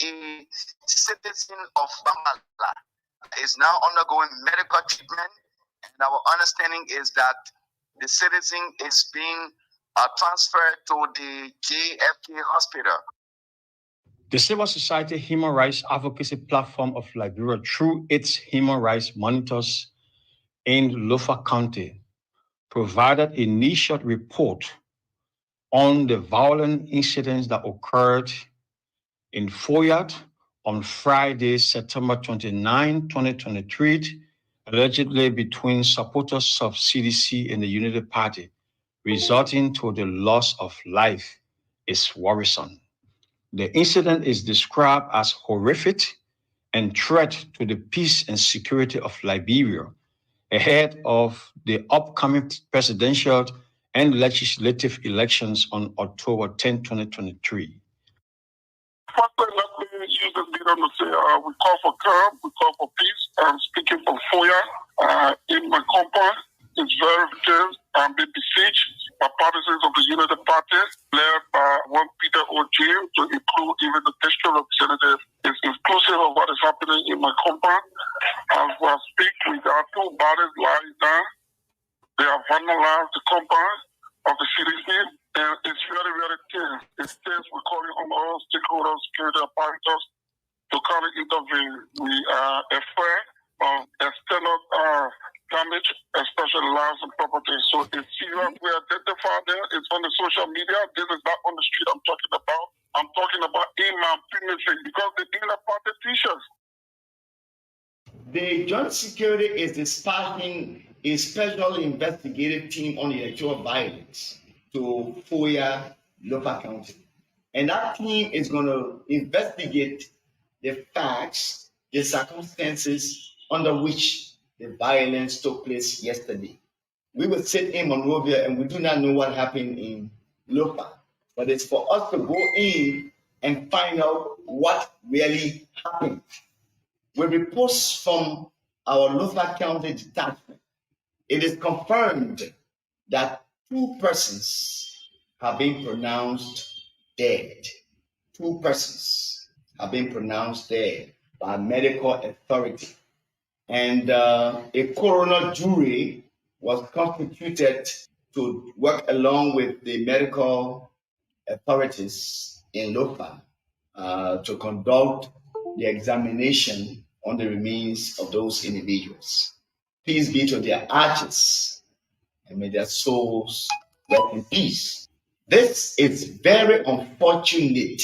a citizen of Bamala is now undergoing medical treatment, and our understanding is that the citizen is being transferred to the JFK hospital. The Civil Society Human Rights Advocacy Platform of Liberia, through its human rights monitors in Lofa County, provided an initial report on the violent incidents that occurred in Foyat on Friday, September 29, 2023, allegedly between supporters of CDC and the Unity Party, resulting to the loss of life, is worrisome. The incident is described as horrific and threat to the peace and security of Liberia ahead of the upcoming presidential and legislative elections on October 10, 2023. Firstly, let me use this medium to say we call for calm, we call for peace. I'm speaking from Foya. In my compound, it's very tense and being besieged by partisans of the Unity Party, led by one Peter O.J., to include even the district representative. It's inclusive of what is happening in my compound. As we speak, we got two bodies lying down. They have vandalized the compound of the CDC, and it's very, very tense. It's tense. We're calling on all stakeholders, security apparatus, to kind of intervene. We are afraid of external damage, especially lives and property. So it's serious. We identify them. It's on the social media. This is not on the street I'm talking about. I'm talking about in my previously, because they didn't have the t-shirts. The Joint Security is dispatching a special investigative team on electoral violence to Foya, Lofa County. And that team is going to investigate the facts, the circumstances under which the violence took place yesterday. We were sitting in Monrovia and we do not know what happened in Lofa, but it's for us to go in and find out what really happened. With reports from our Lofa County detachment, it is confirmed that 2 persons have been pronounced dead. 2 persons have been pronounced dead by medical authority. And a coroner jury was constituted to work along with the medical authorities in Lofa to conduct the examination on the remains of those individuals. Peace be to their ashes, and may their souls rest in peace. This is very unfortunate,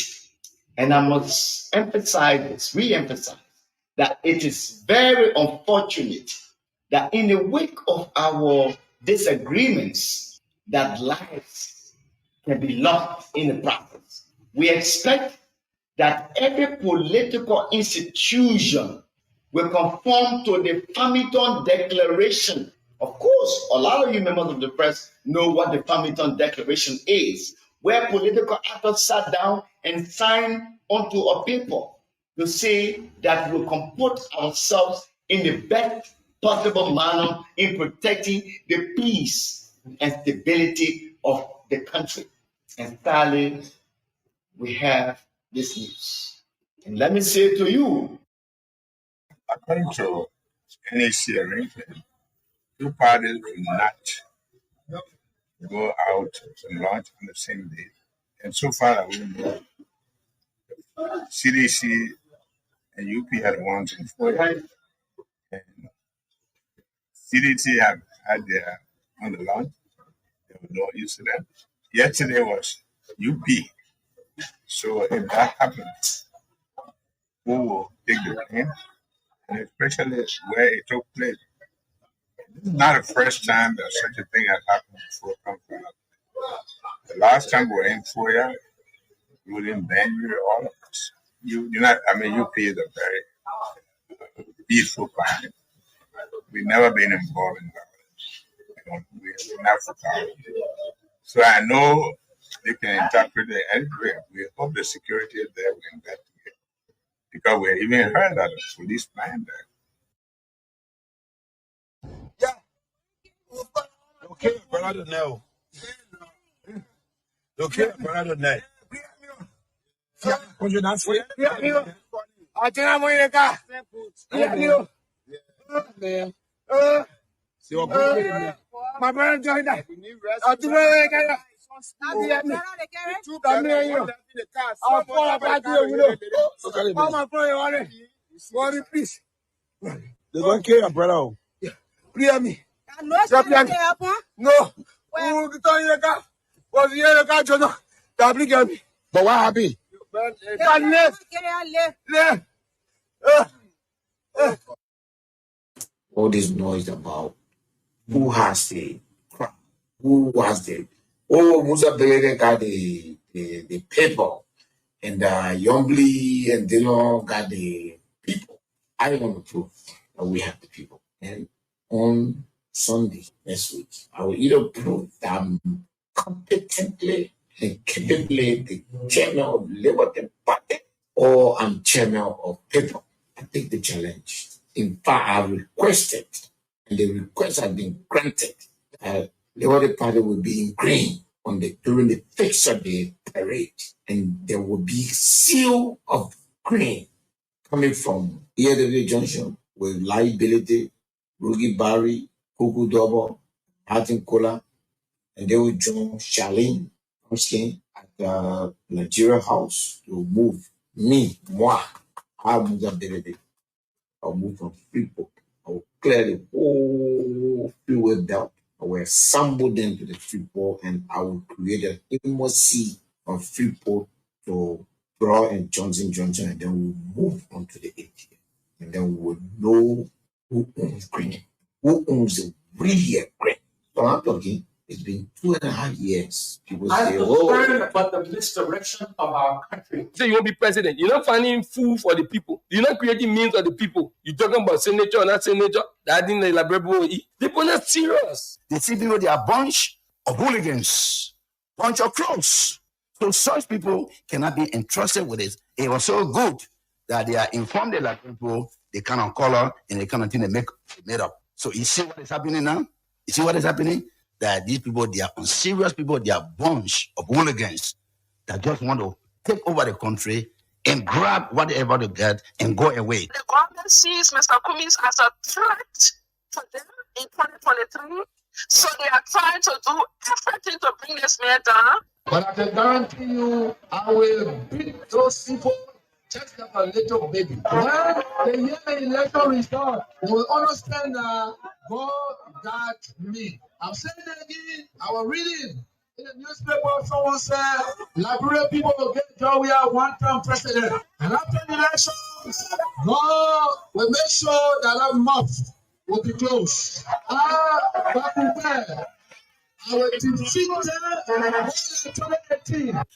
and I must emphasize this, re-emphasize, that it is very unfortunate that in the wake of our disagreements, that lives can be lost in the process. We expect that every political institution will conform to the Farmington Declaration. Of course, a lot of you members of the press know what the Farmington Declaration is, where political actors sat down and signed onto a paper to say that we'll comport ourselves in the best possible manner in protecting the peace and stability of the country. And sadly, we have this news. And let me say to you, according to NAC arrangement, 2 parties will not go out and launch on the same day. And so far, I will know CDC and UP had ones in Florida. And CDC have had their on the launch. There was no incident. Yesterday was UP. So if that happens, who will take the blame? And especially where it took place. This is not the first time that such a thing has happened before. The last time we were in Foya, we were in Banbury, all of us. UP is a very peaceful planet. We've never been involved in violence. We're not for power. So I know they can interpret it anyway. We hope the security is there, we investigate. Because we even heard that a police man there. Okay, brother, no. Okay, brother, no. My brother joined that. Please. They're going to kill your brother. Clear me. No. But what happened? All this noise about who has the crap, who has the Musa Belede got the paper, and Yombly and Dillon got the people. I want to prove that we have the people. And on Sunday next week, I will either prove that I'm competently and capably the chairman of Liberty Party or I'm chairman of paper. I take the challenge. In fact, I requested, and the request has been granted, the Liberty Party will be in green during the fixture day parade, and there will be seal of green coming from EAW Junction with liability, Rugi Barry, Kuku Dobo, Martin Kola, and they will join Charlene Kamskin at the Nigeria House to move I'll move from Freeport. I will clear the whole freeway belt. I will assemble them to the Freeport, and I will create an embassy on Freeport to Broad and Johnson, and then we'll move on to the ATM. And then we will know who owns green, who owns the real green. So I'm talking, it's been 2.5 years. People say, about the misdirection of our country. So you won't be president. You're not finding food for the people. You're not creating means for the people. You're talking about senator or not senator. That didn't like Liberia-VOL. People are not serious. They see people, they are a bunch of hooligans, bunch of crooks. So such people cannot be entrusted with it. It was so good that they are informed that people, they cannot color and they cannot think they made up. So you see what is happening now? You see what is happening? That these people, they are unserious people, they are a bunch of hooligans that just want to take over the country and grab whatever they get and go away. The government sees Mr. Cummings as a threat to them in 2023, so they are trying to do everything to bring this man down. But I can guarantee you, I will beat those people just like a little baby. When they hear the election result, they will understand that God got me. I'm saying it again. I was reading in the newspaper, someone said, Liberia people will get job. We have one-term president. And after the election, God will make sure that our mouth will be closed.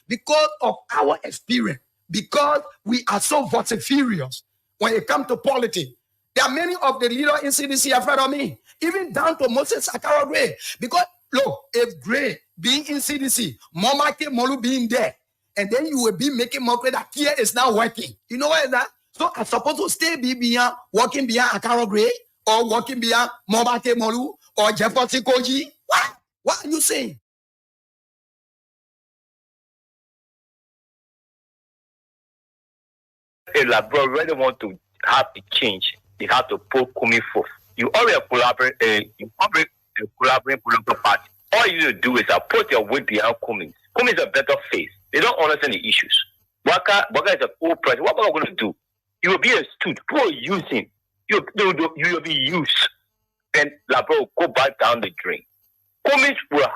Because of our experience, because we are so vociferous when it comes to politics. There are many of the leaders in CDC afraid of me, even down to Moses Sakara Gray. Because look, if Gray being in CDC, Momake Molu being there, and then you will be making mockery that here is now working. You know what is that? So I'm supposed to stay behind, walking behind Akara Gray, or walking behind Momake Molu, or Jefferson Koji. What are you saying? If Liberia really want to have a change, they have to put Kumi forth. You already collaborate political party. All you need to do is put your weight behind Kumi. Kumi is a better face. They don't understand the issues. Waka is an old president. What are we going to do? You will be a student. People will use him. You will be used. And Liberia will go back down the drain. Kumi will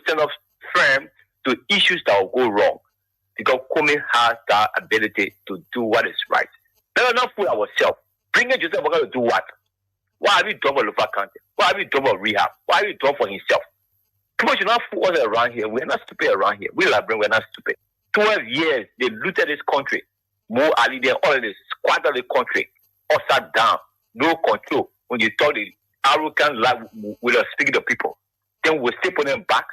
stand up firm to issues that will go wrong. Because Kumi has that ability to do what is right. Let us not fool ourselves. Bring it yourself, we're going to do what? Why have you done for local country? Why have you done for rehab? Why have you done for himself? People should not fool us around here. We're not stupid around here. We're not stupid. 12 years, they looted this country. Mo Ali, they all this squandered the country. All sat down. No control. When you talk the arrogant life, we are speaking to people. Then we'll still put them back.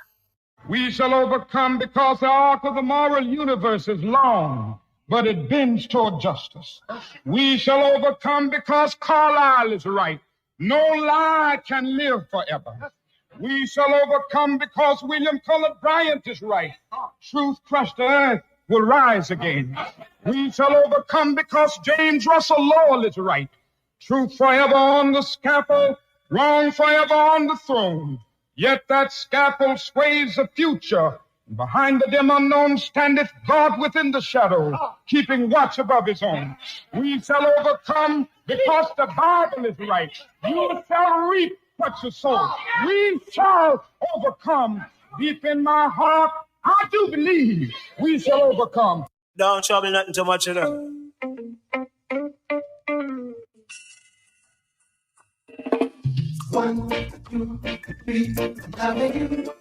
We shall overcome because the arc of the moral universe is long, but it bends toward justice. We shall overcome because Carlyle is right. No lie can live forever. We shall overcome because William Cullen Bryant is right. Truth crushed the earth will rise again. We shall overcome because James Russell Lowell is right. Truth forever on the scaffold, wrong forever on the throne. Yet that scaffold sways the future. Behind the dim unknown standeth God within the shadow, keeping watch above his own. We shall overcome because the Bible is right. You shall reap what you sow. We shall overcome. Deep in my heart, I do believe we shall overcome. Don't trouble nothing too much, you know. 1, 2, 3, I'm loving you.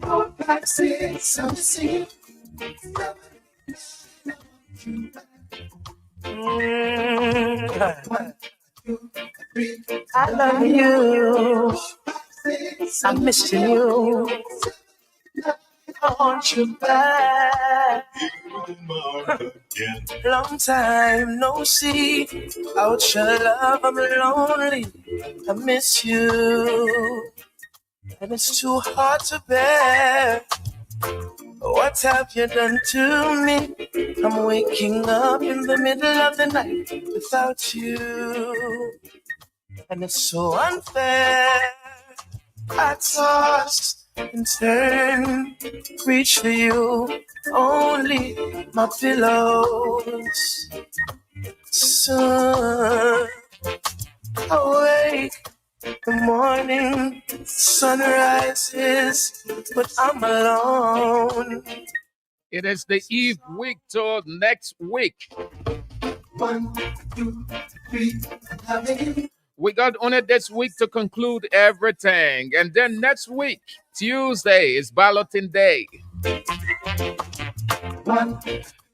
4, 5, 6, I'm missing you. 1, 2, 3, I love you. I'm missing you. I want you back. Long time no see. Out your love, I'm lonely. I miss you. And it's too hard to bear. What have you done to me? I'm waking up in the middle of the night without you. And it's so unfair. I toss and turn, reach for you, only my pillows. Soon awake, the morning sun rises, but I'm alone. It is the Eve week till next week. 1, 2, 3, I'm loving you. We got only this week to conclude everything. And then next week, Tuesday, is balloting day. 1.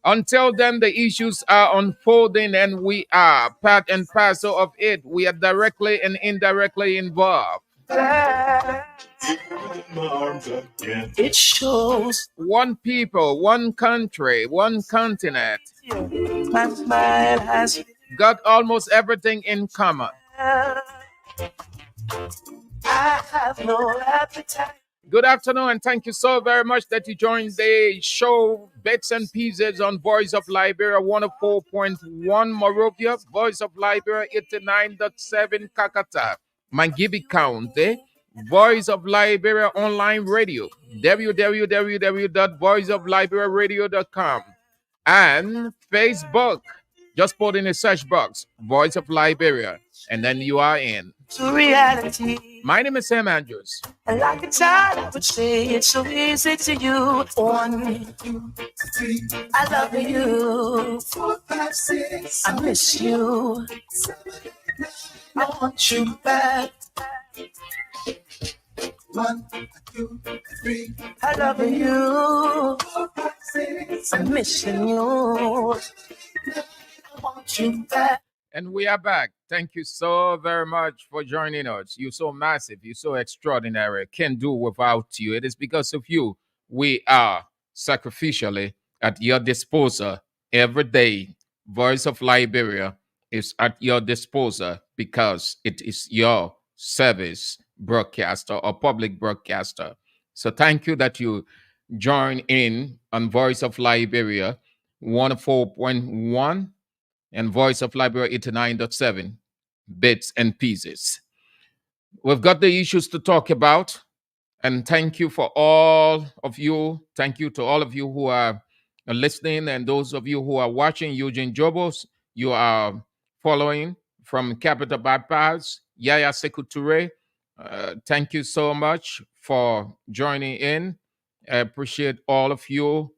Until then, the issues are unfolding and we are part and parcel of it. We are directly and indirectly involved. It shows one people, one country, one continent. My smile has got almost everything in common. I have no appetite. Good afternoon, and thank you so very much that you joined the show Bits and Pieces on Voice of Liberia 104.1 Morovia, Voice of Liberia 89.7 Kakata, Mangibi County, Voice of Liberia Online Radio, www.voiceofliberiaradio.com, and Facebook. Just put in a search box, Voice of Liberia, and then you are in. To reality. My name is Sam Andrews. And like a child, I would say it's so easy to you. 1, 2, 3, I love you. 4, 5, 6, I miss you. 7, 8, I want you back. 1, 2, 3, I love you. 4, 5, 6, I'm missing you. I want you back. And we are back. Thank you so very much for joining us. You're so massive. You're so extraordinary. Can't do without you. It is because of you we are sacrificially at your disposal every day. Voice of Liberia is at your disposal because it is your service broadcaster or public broadcaster. So thank you that you join in on Voice of Liberia 104.1 and Voice of Liberia 89.7, Bits and Pieces. We've got the issues to talk about, and thank you for all of you. Thank you to all of you who are listening, and those of you who are watching. Eugene Jobos, you are following from Capital Bypass, Yaya Sekou Toure. Thank you so much for joining in. I appreciate all of you.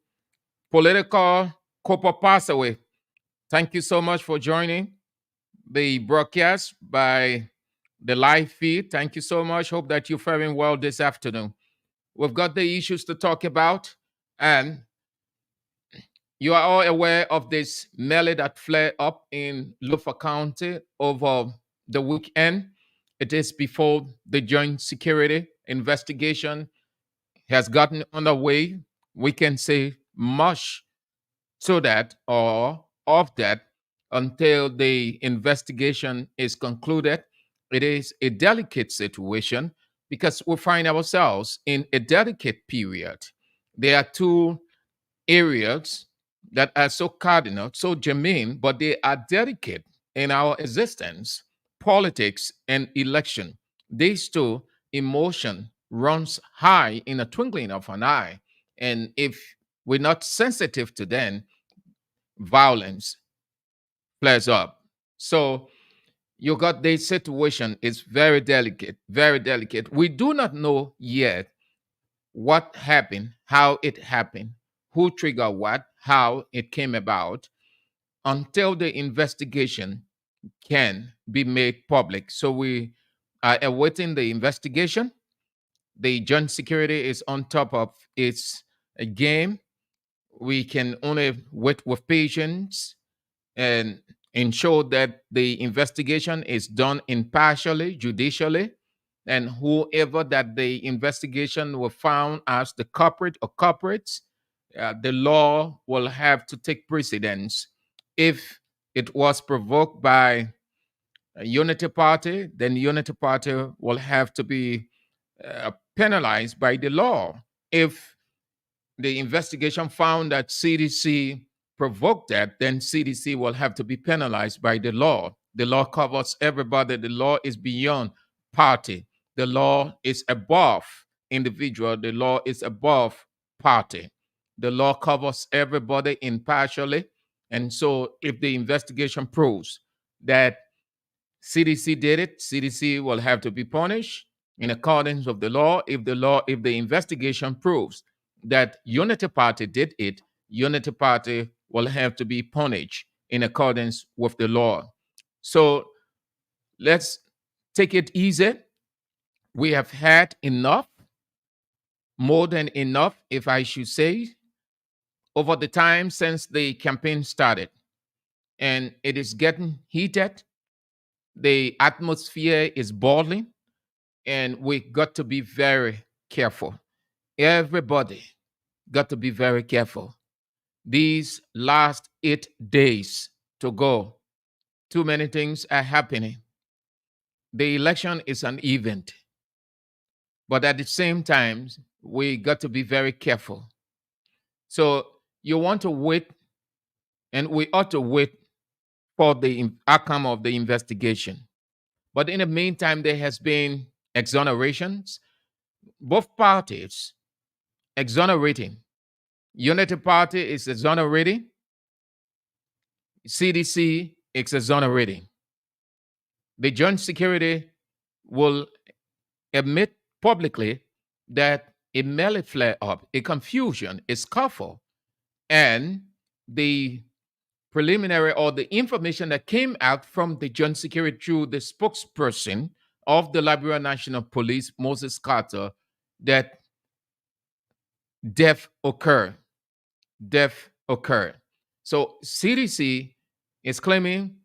Political Copa Passaway. Thank you so much for joining the broadcast by the live feed. Thank you so much. Hope that you're faring well this afternoon. We've got the issues to talk about, and you are all aware of this melee that flared up in Lufa County over the weekend. It is before the joint security investigation has gotten underway. We can say much to that or of that until the investigation is concluded. It is a delicate situation because we find ourselves in a delicate period. There are two areas that are so cardinal, so germane, but they are delicate in our existence: politics and election. These two, emotion runs high in a twinkling of an eye. And if we're not sensitive to them, violence flares up. So you got this situation is very delicate, very delicate. We do not know yet what happened, how it happened, who triggered what, how it came about, until the investigation can be made public. So we are awaiting the investigation. The joint security is on top of its game. We can only wait with patience and ensure that the investigation is done impartially, judicially, and whoever that the investigation will found as the culprit or culprits, the law will have to take precedence. If it was provoked by a unity party, then the unity party will have to be penalized by the law. If the investigation found that CDC provoked that, then CDC will have to be penalized by the law. The law covers everybody. The law is beyond party. The law is above individual. The law is above party. The law covers everybody impartially. And so if the investigation proves that CDC did it, CDC will have to be punished in accordance with the law. If the investigation proves that Unity Party did it, Unity Party will have to be punished in accordance with the law. So let's take it easy. We have had enough, more than enough, if I should say, over the time since the campaign started. And it is getting heated. The atmosphere is boiling, and we got to be very careful. Everybody got to be very careful. These last 8 days to go, too many things are happening. The election is an event, but at the same time, we got to be very careful. So you want to wait, and we ought to wait for the outcome of the investigation. But in the meantime, there has been exonerations. Both parties exonerating. Unity Party is exonerating. CDC is exonerating. The joint security will admit publicly that a melee flare up, a confusion, a scuffle, and the preliminary or the information that came out from the joint security through the spokesperson of the Liberia National Police, Moses Carter, that death occurred. So CDC is claiming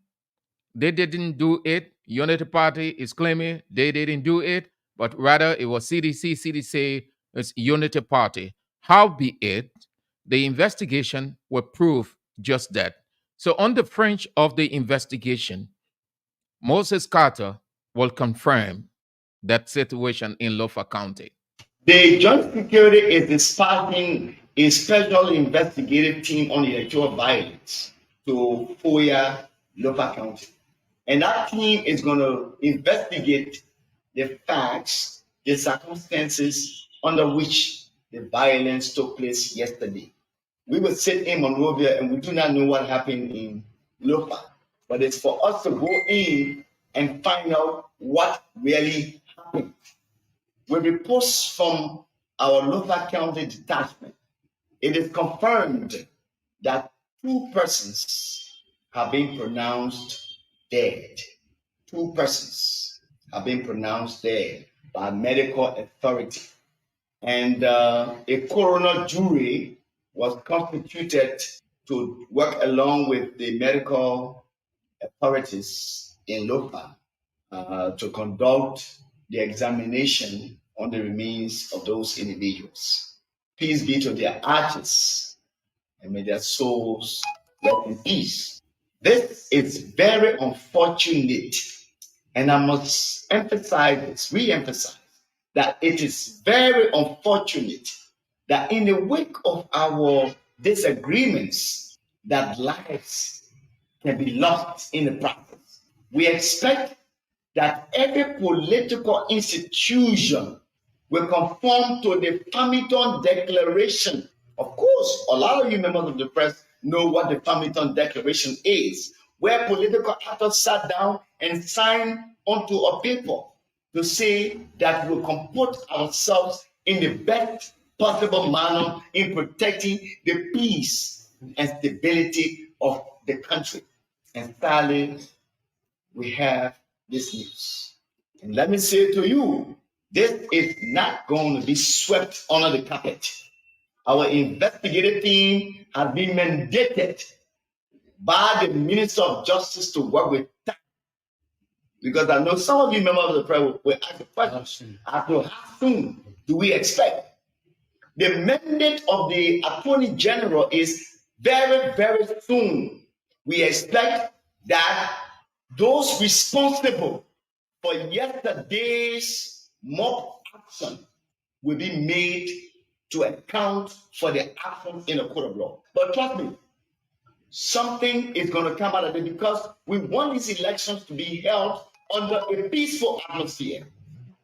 they didn't do it. Unity Party is claiming they didn't do it, but rather it was CDC. CDC is Unity Party. Howbeit, the investigation will prove just that. So on the fringe of the investigation, Moses Carter will confirm that situation in Lofa County. The joint security is dispatching a special investigative team on electoral violence to Foya, Lofa County. And that team is going to investigate the facts, the circumstances under which the violence took place yesterday. We were sitting in Monrovia and we do not know what happened in Lofa, but it's for us to go in and find out what really happened. With reports from our Lofa County detachment, it is confirmed that 2 persons have been pronounced dead. 2 persons have been pronounced dead by medical authority. And a coroner jury was constituted to work along with the medical authorities in Lofa to conduct the examination on the remains of those individuals. Peace be to their ashes, and may their souls rest in peace. This is very unfortunate, and I must emphasize this, re-emphasize, that it is very unfortunate that in the wake of our disagreements that lives can be lost in the process. We expect that every political institution will conform to the Farmington Declaration. Of course, a lot of you members of the press know what the Farmington Declaration is, where political actors sat down and signed onto a paper to say that we'll comport ourselves in the best possible manner in protecting the peace and stability of the country. And finally, we have this news. And let me say to you, this is not going to be swept under the carpet. Our investigative team has been mandated by the Minister of Justice to work with time. Because I know some of you members of the press will ask the question as to how soon do we expect? The mandate of the Attorney General is very, very soon. We expect that those responsible for yesterday's mob action will be made to account for the actions in the court of law. But trust me, something is going to come out of it because we want these elections to be held under a peaceful atmosphere.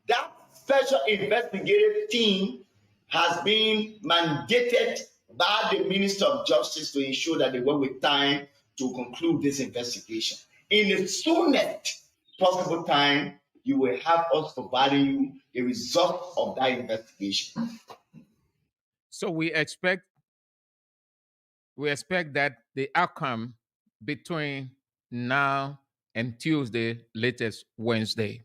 That special investigative team has been mandated by the Minister of Justice to ensure that they work with time to conclude this investigation. In the soonest possible time, you will have us providing you the results of that investigation. So we expect that the outcome between now and Tuesday, latest Wednesday,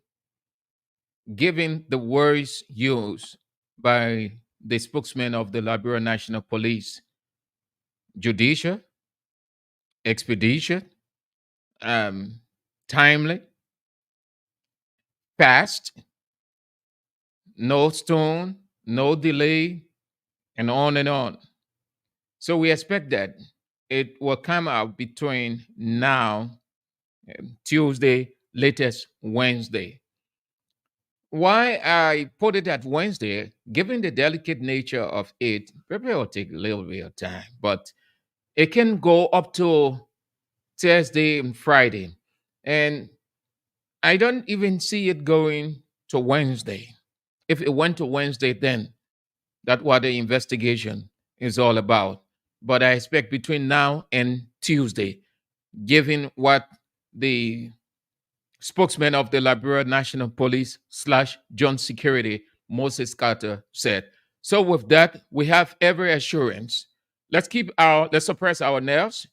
given the words used by the spokesman of the Liberia National Police, judicial, expeditious, timely, fast, no stone, no delay, and on and on. So we expect that it will come out between now and Tuesday, latest Wednesday. Why I put it at Wednesday, given the delicate nature of it, probably will take a little bit of time, but it can go up to Thursday and Friday. And I don't even see it going to Wednesday. If it went to Wednesday, then that's what the investigation is all about. But I expect between now and Tuesday, given what the spokesman of the Liberia National Police / John Security, Moses Carter, said. So with that, we have every assurance. Let's suppress our nerves.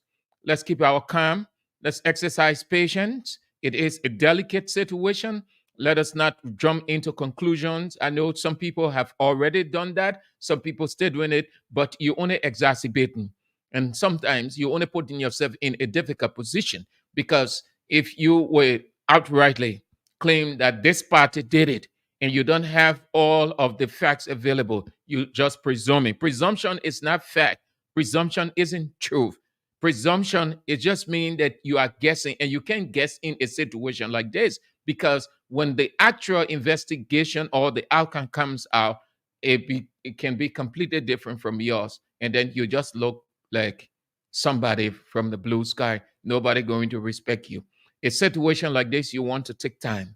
Let's keep our calm. Let's exercise patience. It is a delicate situation. Let us not jump into conclusions. I know some people have already done that. Some people still doing it, but you only exacerbating. And sometimes you only putting yourself in a difficult position because if you were outrightly claim that this party did it and you don't have all of the facts available, you just presuming. Presumption is not fact. Presumption isn't truth. Presumption, it just means that you are guessing, and you can't guess in a situation like this because when the actual investigation or the outcome comes out, it can be completely different from yours. And then you just look like somebody from the blue sky. Nobody going to respect you. A situation like this, you want to take time.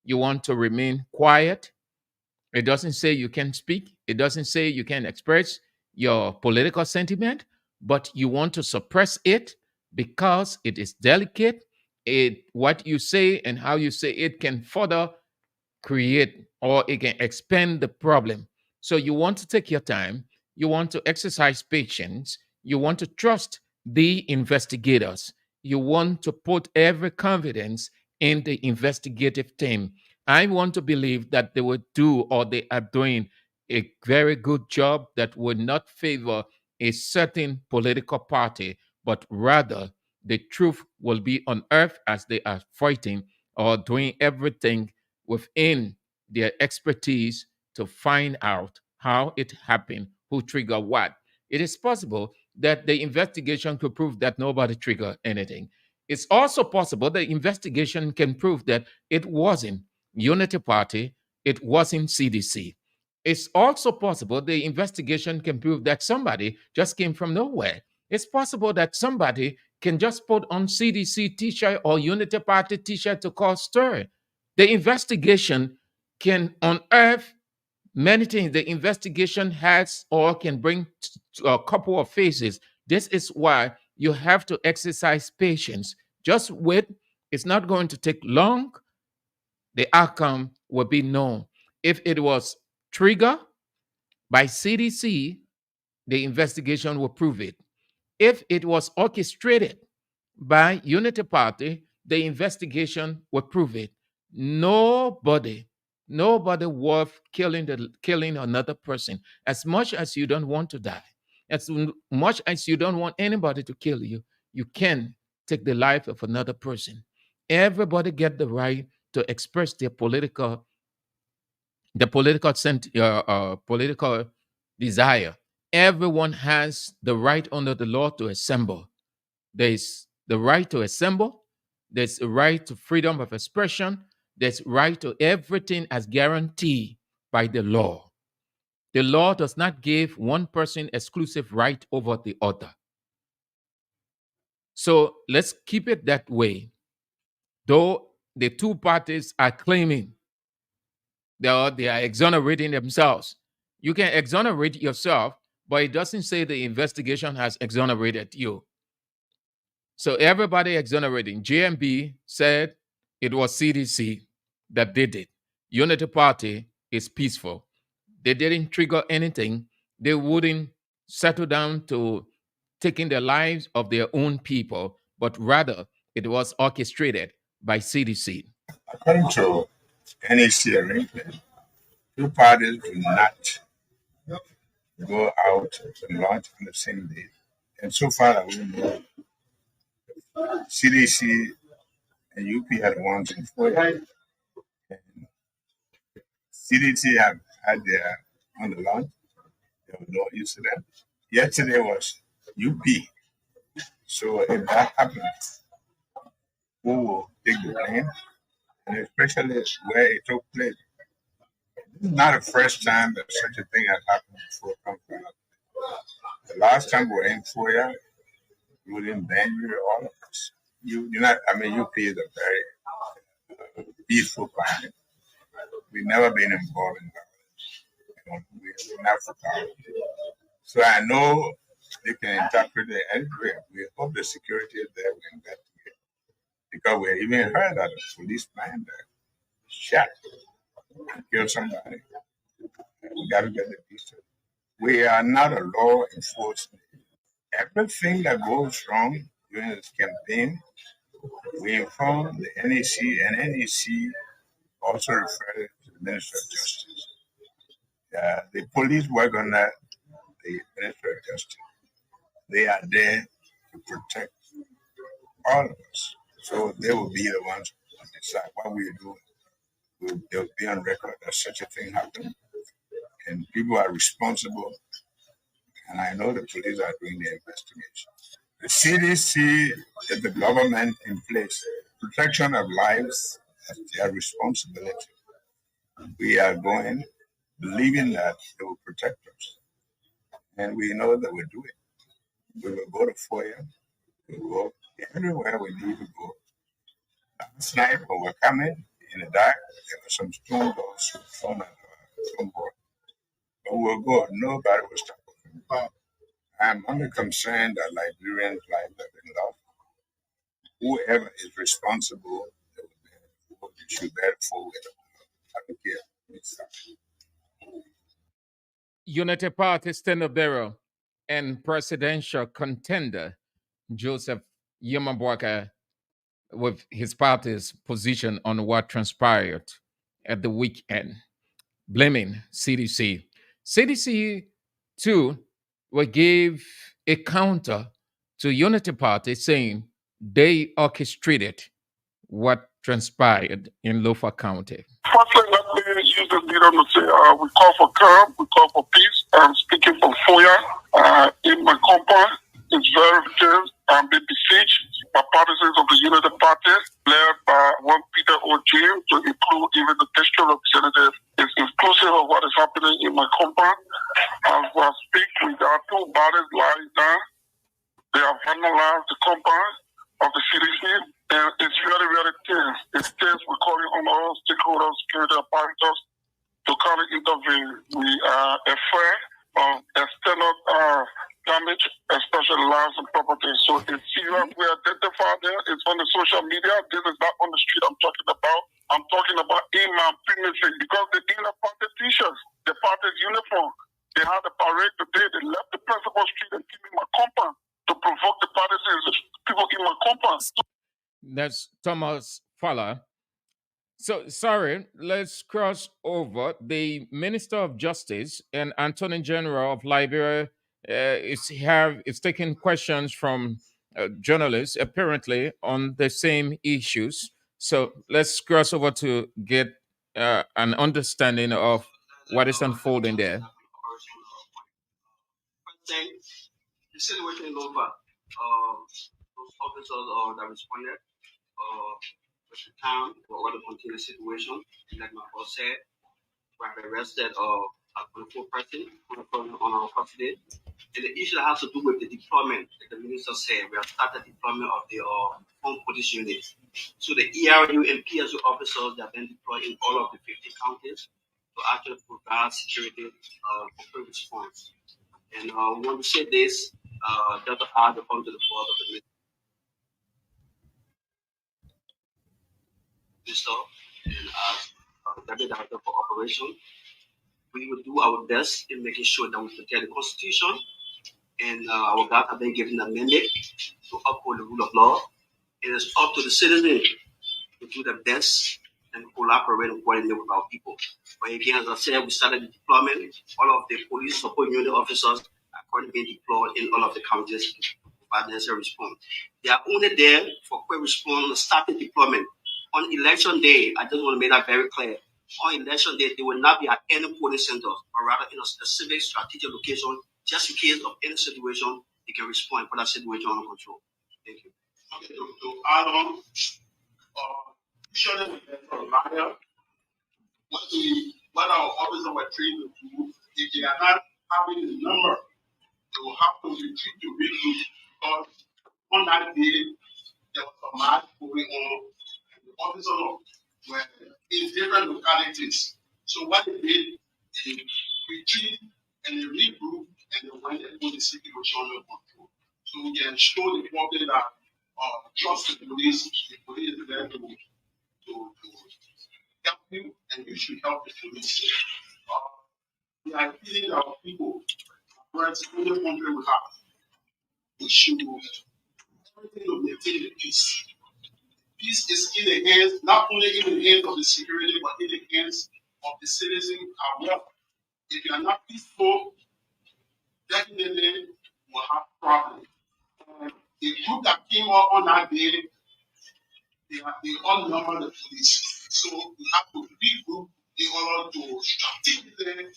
You want to remain quiet. It doesn't say you can speak. It doesn't say you can express your political sentiment, but you want to suppress it because it is delicate. What you say and how you say it can further create or it can expand the problem. So you want to take your time. You want to exercise patience. You want to trust the investigators. You want to put every confidence in the investigative team. I want to believe that they will do or they are doing a very good job that would not favor a certain political party, but rather the truth will be unearthed as they are fighting or doing everything within their expertise to find out how it happened, who triggered what. It is possible that the investigation could prove that nobody triggered anything. It's also possible the investigation can prove that it wasn't Unity Party, it wasn't CDC. It's also possible the investigation can prove that somebody just came from nowhere It's possible that somebody can just put on CDC t-shirt or Unity Party t-shirt to cause stir. The investigation can unearth many things. The investigation has or can bring a couple of faces. This is why you have to exercise patience. Just wait. It's not going to take long. The outcome will be known. If it was triggered by CDC, the investigation will prove it. If it was orchestrated by Unity Party, the investigation will prove it. Nobody worth killing another person. As much as you don't want to die, as much as you don't want anybody to kill you, you can take the life of another person. Everybody get the right to express their political political desire. Everyone has the right under the law to assemble. There's the right to assemble. There's a right to freedom of expression. There's right to everything as guaranteed by the law. The law does not give one person exclusive right over the other. So let's keep it that way. Though the two parties are claiming they are exonerating themselves. You can exonerate yourself, but it doesn't say the investigation has exonerated you. So everybody exonerating. JMB said it was CDC that did it. Unity Party is peaceful. They didn't trigger anything. They wouldn't settle down to taking the lives of their own people, but rather it was orchestrated by CDC. According to NEC arrangement, two parties do not go out and launch on the same day. And so far, that we know, CDC and UP had ones in 4 CDC have had their on the launch. There was no incident. Yesterday was UP. So if that happens, who will take the blame? And especially where it took place. This is not the first time that such a thing has happened before. The last time we were in Foya, we were in Banjul, all of us. UP is a very peaceful planet. We've never been involved in violence. We're not for power. So I know they can interpret it anywhere. We hope the security is there, we investigate. Because we even heard that a policeman that shot and killed somebody. We got to get the details. We are not a law enforcement. Everything that goes wrong during this campaign, we inform the NEC, and NEC also referred to the Minister of Justice. The police work on that, the Minister of Justice. They are there to protect all of us. So they will be the ones to decide what we are doing. They'll be on record that such a thing happened. And people are responsible. And I know the police are doing the investigation. The CDC is the government in place. Protection of lives is their responsibility. We are going, believing that they will protect us. And we know that we'll do it. We will go to FOIA. We will go everywhere we need to go. Last night, when we were coming in the dark, there were some stone doors thrown at the stone board. But we'll go. Nobody will stop us. I'm only concerned that Liberians' lives have been lost. Whoever is responsible, they should bear forward. I don't care. Unity Party standard bearer and presidential contender Joseph Yamabwaka with his party's position on what transpired at the weekend, blaming CDC. CDC, too, gave a counter to Unity Party saying they orchestrated what transpired in Lofa County. Firstly, let me use this medium to say we call for calm, we call for peace. I'm speaking from Foya. In my compound, it's very tense and being besieged by partisans of the Unity Party, led by one Peter O'Jay, to include even the district representative. It's inclusive of what is happening in my compound. As I speak, we got two bodies lying down. security apparatus to come intervene. We are afraid of external damage, especially lives and property. So it's serious. We identify there. It's on the social media. This is not on the street I'm talking about. I'm talking about in my premises because they in the party t-shirts, the party's uniform. They had a parade today. They left the principal street and came in my compound to provoke the party people in my compound. That's Thomas Fowler. So, sorry, let's cross over. The Minister of Justice and Attorney General of Liberia is taking questions from journalists, apparently, on the same issues. So, let's cross over to get an understanding of what is unfolding there. The situation is over. Those officers that responded with the town or the continuous situation, like my boss said, we have arrested a 24 person on our custody. And the issue has to do with the deployment, like the minister said. We have started deployment of the home police units. So the ERU and PSU officers that have been deployed in all of the 50 counties to actually provide security for quick response. And we want to say this, just to add on to the board of the minister and as Deputy Director for Operation, we will do our best in making sure that we protect the Constitution and our God have been given a mandate to uphold the rule of law. It is up to the citizen to do the best and collaborate and coordinate with our people. But again, as I said, we started the deployment. All of the police support unit officers are currently being deployed in all of the counties to provide necessary response. They are only there for quick response, starting deployment. On election day, I just want to make that very clear. On election day, they will not be at any polling centers, but rather in a specific strategic location, just in case of any situation, they can respond and put that situation under control. Thank you. Okay, to add on, usually from Maria, what our officers were trained to do, if they are not having the number, they will have to retreat to regroup because on that day there was a march going on and the officers were in different localities. So what they did, they retreat and they regroup and they went and put the situation under control. So we can show the public that trust the police is there to help you and you should help the police. We are feeding our people. Whereas the only country we have, we should do everything to maintain the peace. Peace is in the hands, not only in the hands of the security, but in the hands of the citizens as well. If you are not peaceful, definitely we'll have problems. The group that came up on that day, they all number the police. So we have to regroup in order to strategically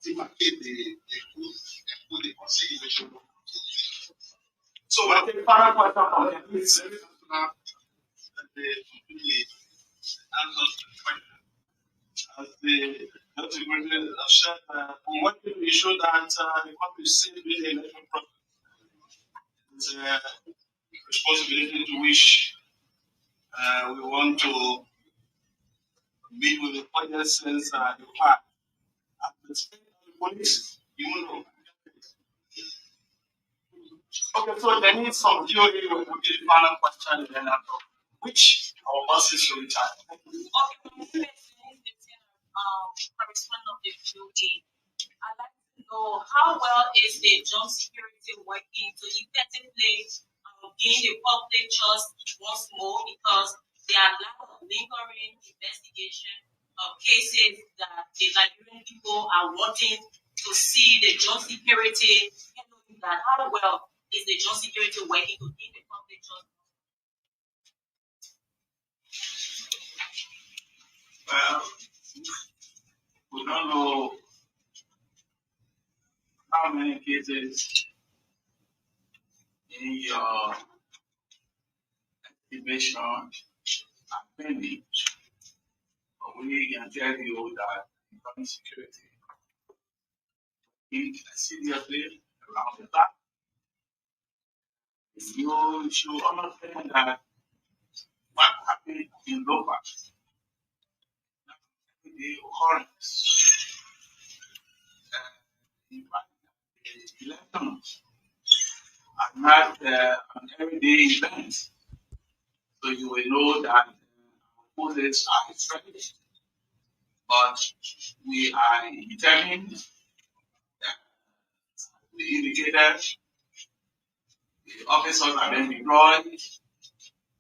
demarcate the group and put the consideration. So I think final question from the police that they completely answers the question. As the Deputy President has said, from what we show that the country is still in the election process. It's a responsibility to which we want to meet with the audience since the part. At the state of the police, you know. Okay, so there needs some DOA will be the final question and then after which our bosses will retire. Okay, correspondent of the DOA. I'd like to know how well is the job security working to effectively gain the public trust once more because there are lack of lingering investigation of cases that the Liberian people are wanting to see the job security. That how well is the job security working to gain the public trust? Well, we don't know how many cases in your estimation are pending, but we can tell you that the public security is seriously around the back. You should understand that what happened in Lopa, everyday occurrence. In fact, the elections are not an everyday event. So you will know that opponents are stretched, but we are determined that the indicators, the officers are then deployed,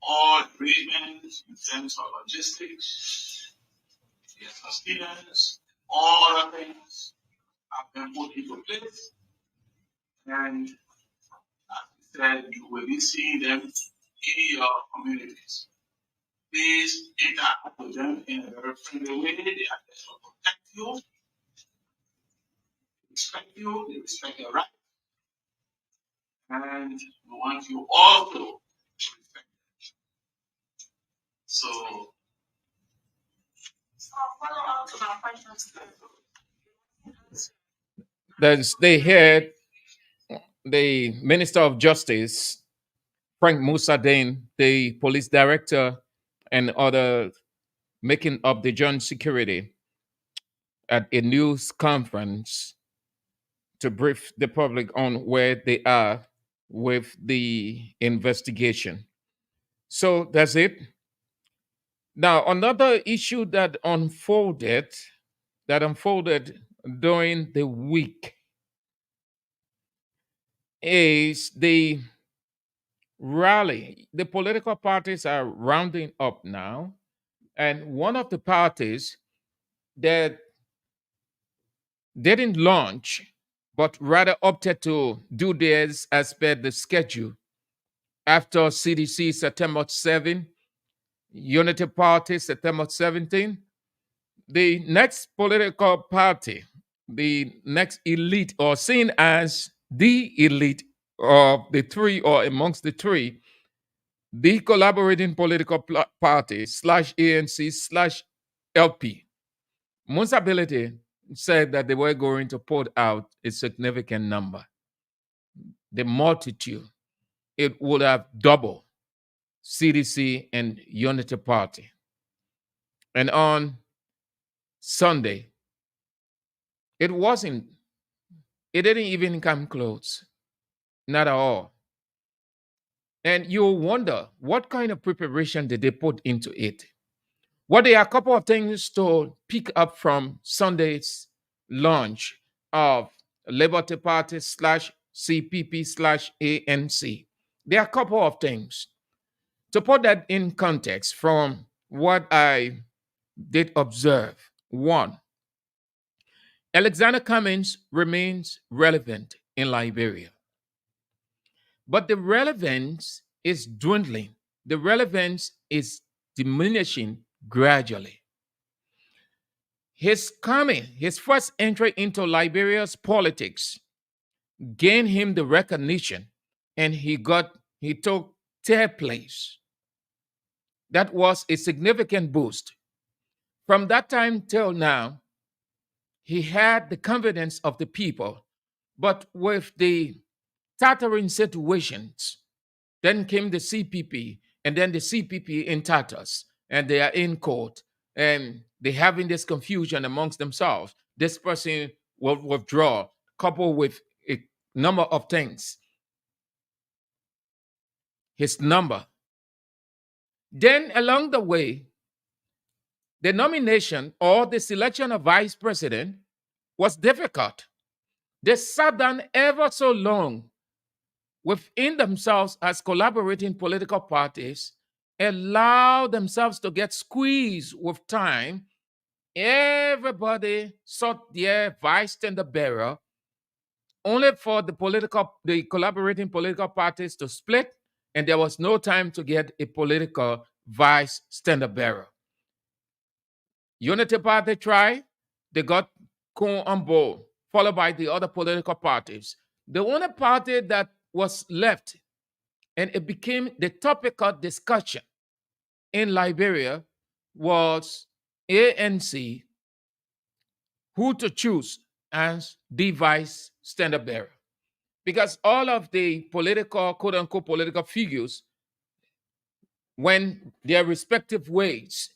all arrangements in terms of logistics, the sustenance, all other things have been put into place. And as I said, you will be seeing them in your communities. Please interact with them in a very friendly way. They are there to protect you, they respect your rights, and we want you also to respect them. So, follow up to my questions. They heard the Minister of Justice, Frank Musadin, the police director, and other making up the joint security at a news conference to brief the public on where they are with the investigation. So that's it. Now, another issue that unfolded during the week is the rally. The political parties are rounding up now, and one of the parties that didn't launch, but rather opted to do theirs as per the schedule after CDC September 7, Unity Party September 17. The next political party, the next elite, or seen as the elite of the three or amongst the three, the collaborating political party slash ANC slash LP, Municipality said that they were going to put out a significant number. The multitude, it would have doubled CDC and Unity Party. And on Sunday, it didn't even come close. Not at all. And you wonder, what kind of preparation did they put into it? Well, there are a couple of things to pick up from Sunday's launch of Liberty Party slash CPP slash ANC. There are a couple of things. To put that in context from what I did observe, one, Alexander Cummings remains relevant in Liberia. But the relevance is dwindling. The relevance is diminishing gradually. His first entry into Liberia's politics gained him the recognition, and he took third place. That was a significant boost. From that time till now, he had the confidence of the people, but with the tattering situations, then came the CPP, and then the CPP in tatters, and they are in court, and they're having this confusion amongst themselves. This person will withdraw, coupled with a number of things. His number. Then along the way, the nomination or the selection of vice president was difficult. They sat down ever so long within themselves as collaborating political parties, allow themselves to get squeezed with time. Everybody sought their vice tender bearer, only for the collaborating political parties to split, and there was no time to get a political vice tender bearer. Unity Party tried, they got Kun on board, followed by the other political parties. The only party that was left, and it became the topic of discussion in Liberia, was ANC, who to choose as the vice standard bearer. Because all of the political, quote unquote, political figures went their respective ways.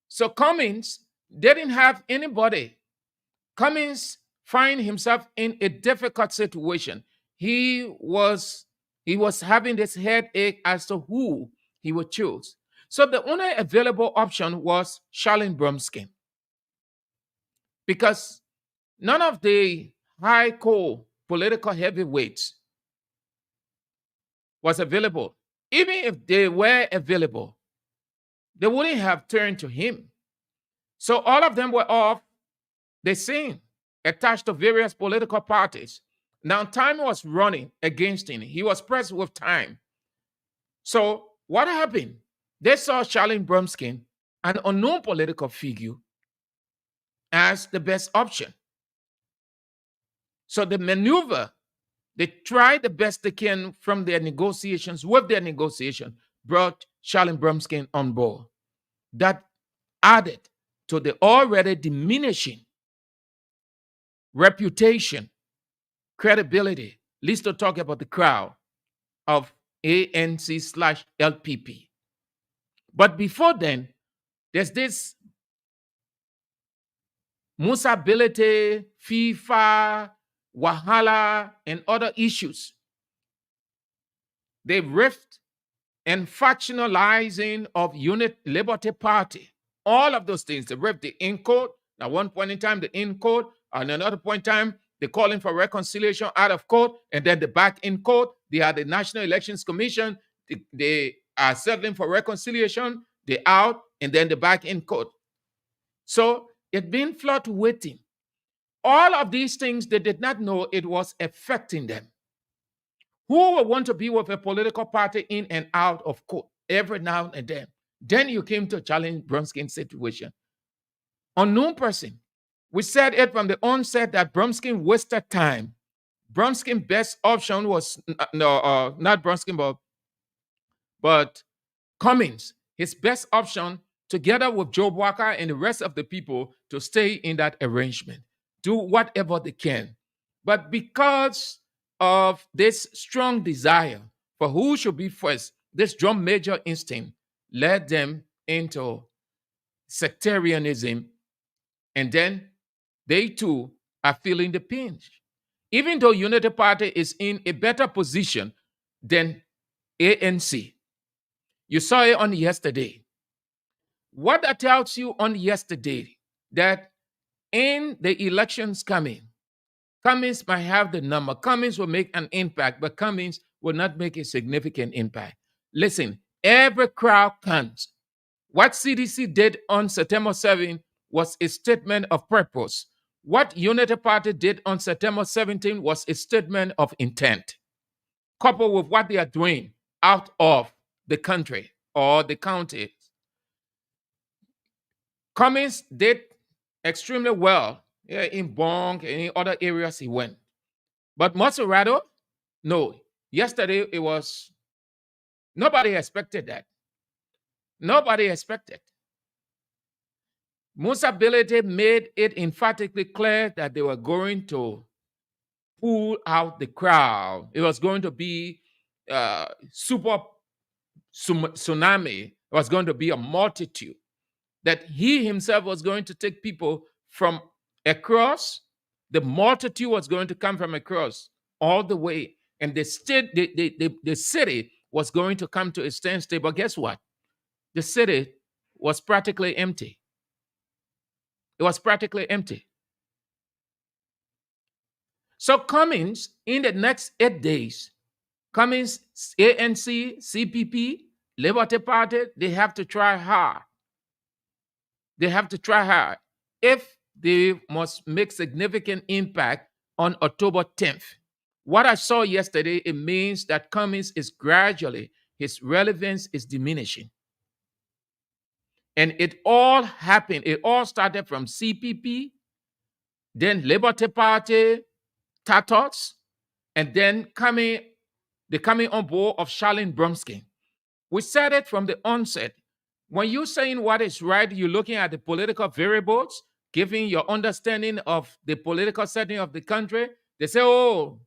So Cummings They didn't have anybody. Cummings find himself in a difficult situation. He was having this headache as to who he would choose. So the only available option was Charlene Brumskin, because none of the high core political heavyweights was available. Even if they were available, they wouldn't have turned to him. So all of them were off the scene, attached to various political parties. Now time was running against him. He was pressed with time. So what happened? They saw Charlene Brumskin, an unknown political figure, as the best option. So the maneuver, they tried the best they can from their negotiations, brought Charlene Brumskin on board. That added to the already diminishing reputation, credibility, least to talk about the crowd of ANC/LPP. But before then, there's this Musability, FIFA, Wahala, and other issues. The rift and factionalizing of Unit Liberty Party. All of those things, the rift, the in court. At one point in time, the in court. At another point in time, they're calling for reconciliation out of court. And then the back in court, they are the National Elections Commission. They are settling for reconciliation. They're out. And then the back in court. So it's been fluctuating. All of these things, they did not know it was affecting them. Who would want to be with a political party in and out of court every now and then? Then you came to challenge Brumskin's situation. Unknown person. We said it from the onset that Brumskin wasted time. Brumskin's best option was not Brumskin, but Cummings. His best option, together with Joe Walker and the rest of the people, to stay in that arrangement, do whatever they can. But because of this strong desire for who should be first, this drum major instinct led them into sectarianism, and then they too are feeling the pinch. Even though Unity Party is in a better position than ANC, you saw it on yesterday. What that tells you on yesterday, that in the elections coming, Cummings might have the number. Cummings will make an impact, but Cummings will not make a significant impact. Listen, every crowd counts. What CDC did on September 7 was a statement of purpose. What Unity Party did on September 17 was a statement of intent, coupled with what they are doing out of the country or the county. Cummings did extremely well in Bong and in other areas he went. But Maserado, no. Yesterday, it was, nobody expected that. Nobody expected. Musability made it emphatically clear that they were going to pull out the crowd. It was going to be super tsunami. It was going to be a multitude. That he himself was going to take people from across. The multitude was going to come from across all the way. And the city was going to come to a standstill. But guess what? The city was practically empty. It was practically empty. So Cummings, in the next 8 days, Cummings, ANC, CPP, Liberty Party, they have to try hard. They have to try hard if they must make significant impact on October 10th. What I saw yesterday, it means that Cummings is gradually, his relevance is diminishing. And it all happened. It all started from CPP, then Liberty Party, Tatos, and then the coming on board of Charlene Brumskin. We said it from the onset. When you're saying what is right, you're looking at the political variables, giving your understanding of the political setting of the country. They say, oh,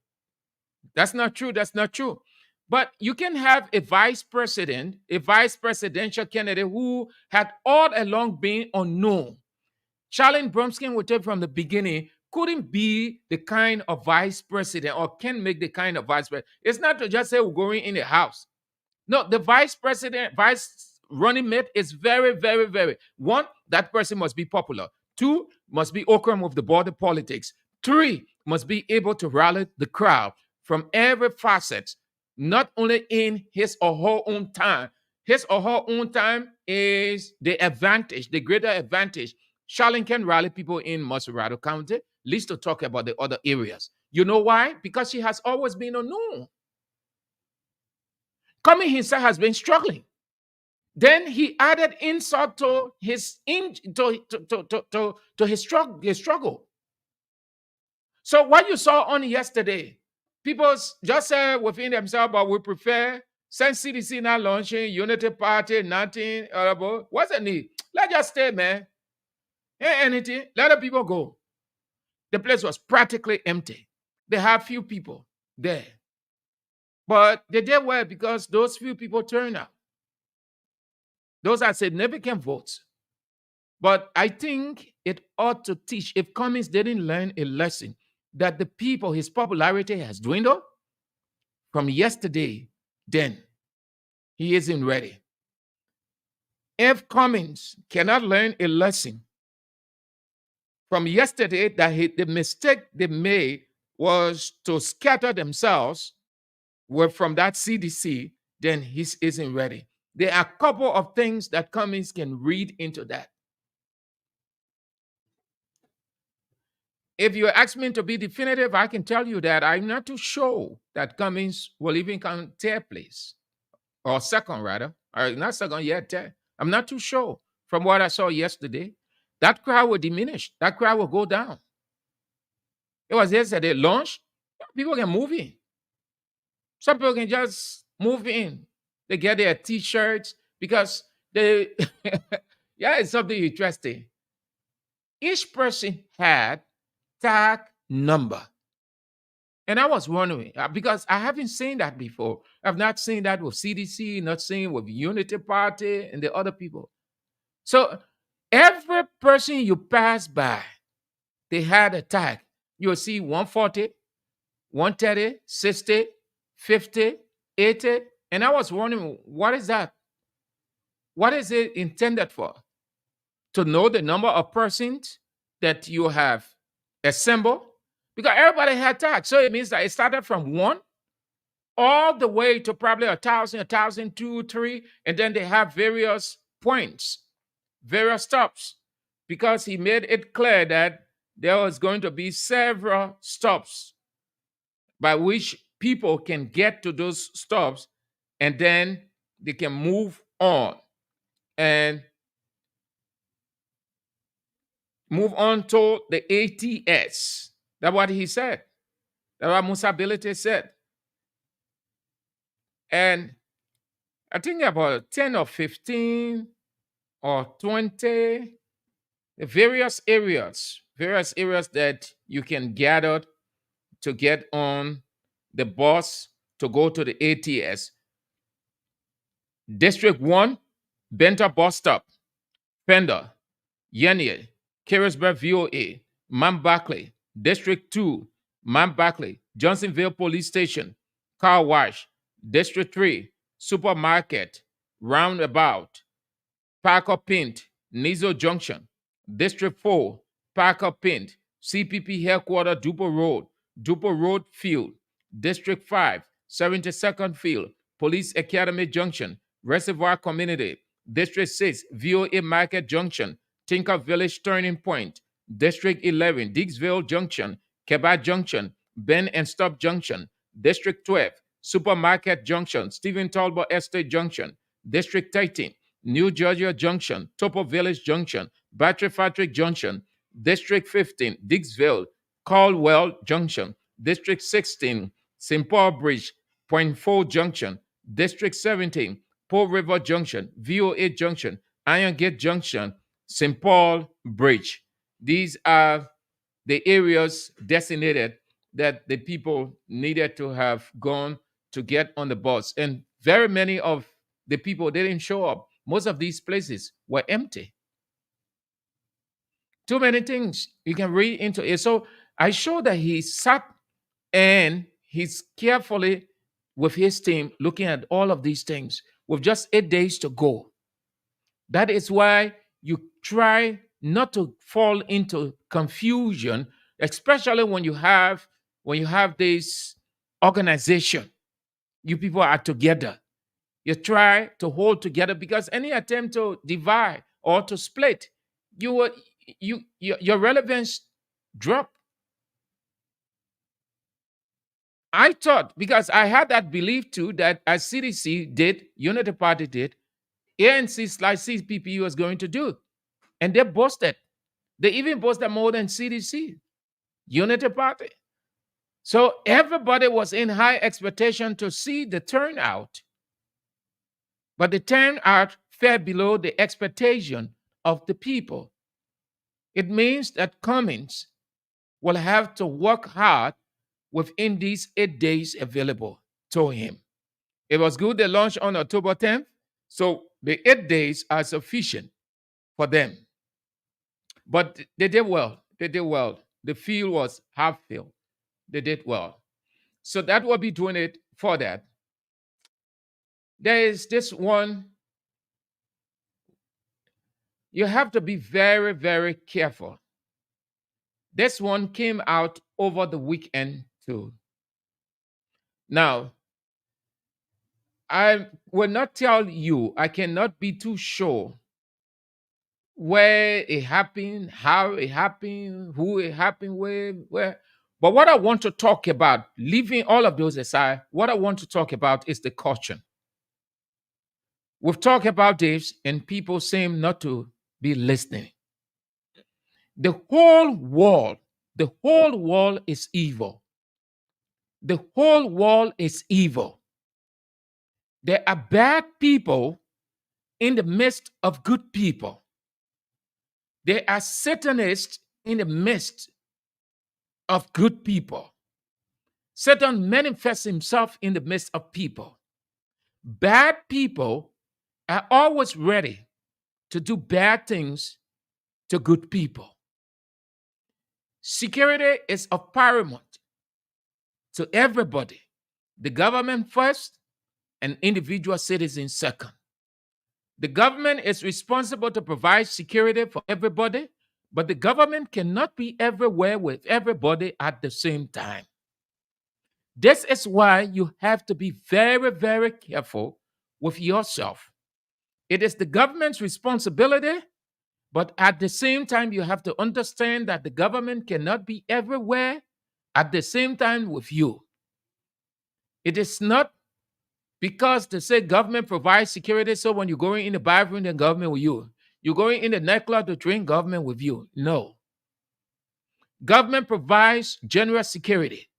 that's not true. That's not true. But you can have a vice presidential candidate who had all along been unknown. Charlene Bromskin would take from the beginning couldn't be the kind of vice president or can make the kind of vice president. It's not to just say we're going in the house. No, the vice president, vice running mate is very, very, very. One, that person must be popular. Two, must be okra with the border politics. Three, must be able to rally the crowd from every facet, not only in his or her own time. His or her own time is the advantage, the greater advantage. Charlene can rally people in Maserado County, least to talk about the other areas. You know why? Because she has always been unknown. Coming himself has been struggling. Then he added insult to his to his struggle. So what you saw on yesterday, people just say within themselves, but we prefer since CDC not launching Unity Party, nothing. What's the need? Let's just stay, man. Ain't anything. Let the people go. The place was practically empty. They had few people there. But they did well because those few people turned out. Those are significant votes. But I think it ought to teach, if Cummings didn't learn a lesson, that the people, his popularity has dwindled from yesterday, then he isn't ready. If Cummings cannot learn a lesson from yesterday, that the mistake they made was to scatter themselves from that CDC, then he isn't ready. There are a couple of things that Cummings can read into that. If you ask me to be definitive, I can tell you that I'm not too sure that Cummings will even come third place, or second rather, or not second yet. I'm not too sure. From what I saw yesterday, that crowd will diminish. That crowd will go down. It was yesterday launch. People can move in. Some people can just move in. They get their T-shirts because they. Yeah, it's something interesting. Each person had tag number. And I was wondering, because I haven't seen that before. I've not seen that with CDC, not seen with Unity Party and the other people. So every person you pass by, they had a tag. You'll see 140, 130, 60, 50, 80. And I was wondering, what is that? What is it intended for? To know the number of persons that you have assembled? Because everybody had tags. So it means that it started from 1 all the way to probably 1,000, 1,002, 3, and then they have various points, various stops, because he made it clear that there was going to be several stops by which people can get to those stops, and then they can move on and move on to the ATS. That's what he said. That's what Musa Bility said. And I think about 10 or 15 or 20 various areas that you can gather to get on the bus to go to the ATS. District 1, Benta Bus Stop, Pender, Yenier, Carisburg VOA, Mount Barclay. District 2, Mount Barclay, Johnsonville Police Station, Car Wash. District 3, Supermarket, Roundabout, Parker Pint, Nizo Junction. District 4, Parker Pint, CPP Headquarters, Dupo Road Field. District 5, 72nd Field, Police Academy Junction, Reservoir Community. District 6, VOA Market Junction, Tinker Village Turning Point. District 11, Dixville Junction, Kebat Junction, Ben and Stop Junction. District 12, Supermarket Junction, Stephen Talbot Estate Junction. District 13, New Georgia Junction, Topo Village Junction, Battery Factory Junction. District 15, Dixville, Caldwell Junction. District 16, St. Paul Bridge, Point 4 Junction. District 17, Paul River Junction, VOA Junction, Iron Gate Junction, St. Paul Bridge. These are the areas designated that the people needed to have gone to get on the bus. And very many of the people didn't show up. Most of these places were empty. Too many things you can read into it. So I show that he sat and he's carefully with his team looking at all of these things with just 8 days to go. That is why you try not to fall into confusion, especially when you have this organization. You people are together. You try to hold together because any attempt to divide or to split, your relevance drop. I thought, because I had that belief too, that as CDC did, Unity Party did, ANC/CPP was going to do. And they boasted. They even boasted more than CDC, Unity Party. So everybody was in high expectation to see the turnout. But the turnout fell below the expectation of the people. It means that Cummings will have to work hard within these 8 days available to him. It was good they launched on October 10th, so the 8 days are sufficient for them. But they did well. They did well. The field was half filled. They did well. So that will be doing it for that. There is this one. You have to be very, very careful. This one came out over the weekend too. Now, I will not tell you, I cannot be too sure where it happened, how it happened, who it happened with, where. But what I want to talk about, leaving all of those aside, what I want to talk about is the caution. We've talked about this and people seem not to be listening. The whole world is evil. The whole world is evil. There are bad people in the midst of good people. There are Satanists in the midst of good people. Satan manifests himself in the midst of people. Bad people are always ready to do bad things to good people. Security is of paramount to everybody. The government first and individual citizens second. The government is responsible to provide security for everybody, but the government cannot be everywhere with everybody at the same time. This is why you have to be very, very careful with yourself. It is the government's responsibility, but at the same time, you have to understand that the government cannot be everywhere at the same time with you. It is not because they say government provides security, so when you're going in the bathroom, then government with you. You're going in the nightclub to drink, government with you. No. Government provides general security.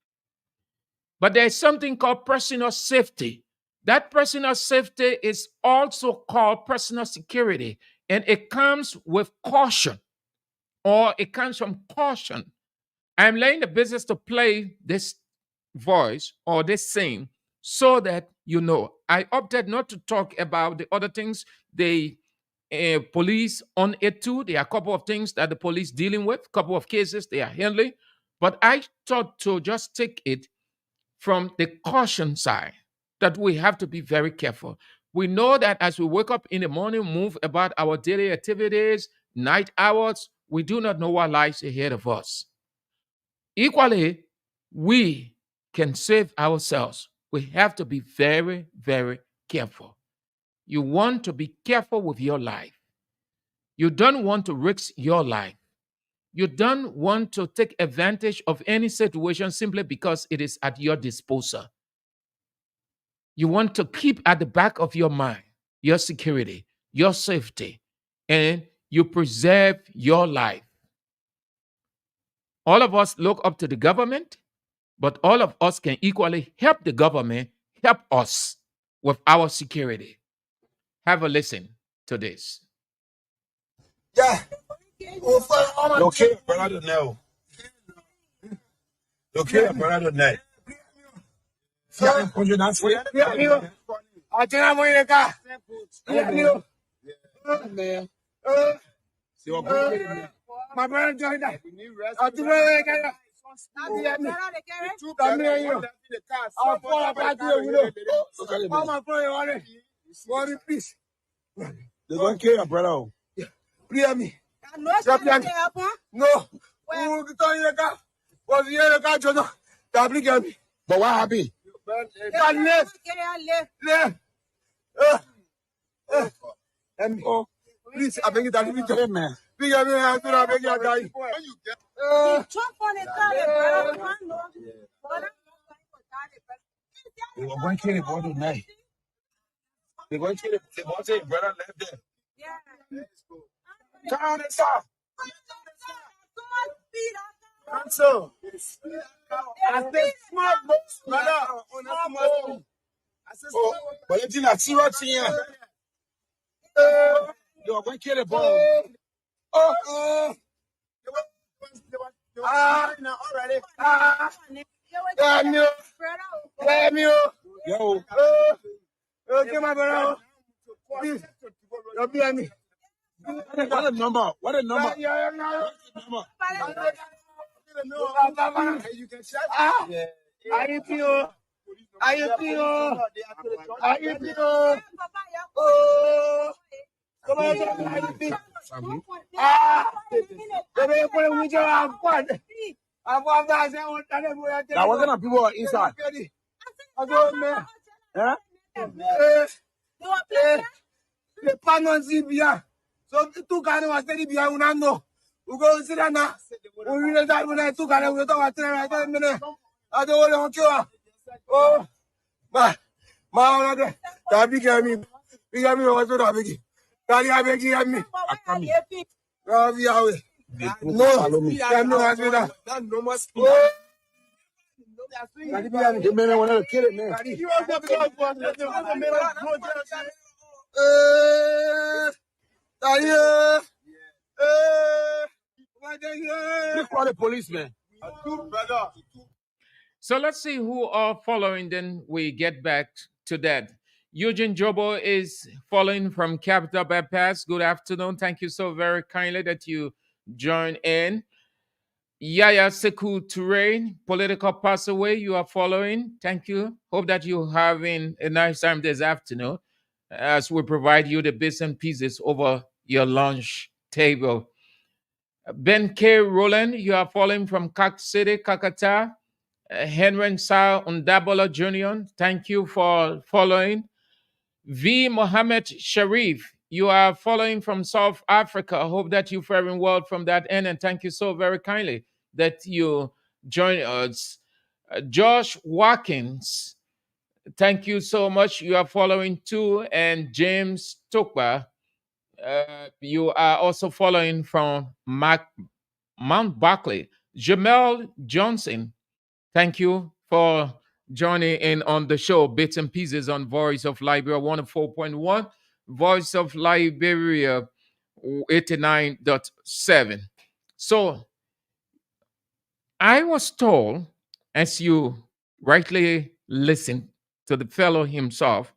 But there's something called personal safety. That personal safety is also called personal security, and it comes with caution, or it comes from caution. I'm laying the business to play this voice or this scene so that you know. I opted not to talk about the other things the police on it too. There are a couple of things that the police dealing with, a couple of cases they are handling. But I thought to just take it from the caution side, that we have to be very careful. We know that as we wake up in the morning, move about our daily activities, night hours, we do not know what lies ahead of us. Equally, we can save ourselves. We have to be very, very careful. You want to be careful with your life. You don't want to risk your life. You don't want to take advantage of any situation simply because it is at your disposal. You want to keep at the back of your mind your security, your safety, and you preserve your life. All of us look up to the government, but all of us can equally help the government help us with our security. Have a listen to this. Yeah. Okay, brother, no. Okay, brother, no. My brother joined that. I do not get it. Come here, you. I'll fall apart to the window. Oh, my brother, worry, please. They're going to kill your brother. Play me. Drop me. No. Who tell you the car? Was the other car, John? Double me. But what happened? Left. Left. Oh, please, I beg you, that you tell me. Big me, I beg you, die. They were going to kill the boy tonight. They're going to kill it. They want to say brother left there. Turn on the south. So, I said, smart box, brother. I said, but it's not serious here. You are going to kill the boy. Damn you. Damn you. Yo. Okay, my brother. Please. You're behind me. What a number. What a number. You can check. IPO. Oh. Come on, IPO. Now, what kind of people are inside? Huh? The panel Zibia. So, two kind of steady behind Unano. We go sit down now. We really that when I took and we don't want to minute. I don't want to kill. Oh, my big me. Big me was so big. Daddy, I beg you, me. I come here. No, I'm not asking that. No more. The man wanted to kill it, man. Please call the policeman. So let's see who are following, then we get back to that. Eugene Jobo is following from Capital Bypass. Good afternoon. Thank you so very kindly that you join in. Yaya Sekou Touré, political pass away. You are following. Thank you. Hope that you're having a nice time this afternoon as we provide you the bits and pieces over your lunch table. Ben K. Roland, you are following from Kak City, Kakata. Henry Sa Undabola Jr., thank you for following. V. Mohammed Sharif, you are following from South Africa. I hope that you're faring well from that end, and thank you so very kindly that you join us. Josh Watkins, thank you so much. You are following too. And James Tokba, you are also following from Mount Barclay. Jamel Johnson, thank you for joining in on the show, Bits and Pieces on Voice of Liberia 104.1, Voice of Liberia 89.7. So I was told, as you rightly listened to the fellow himself,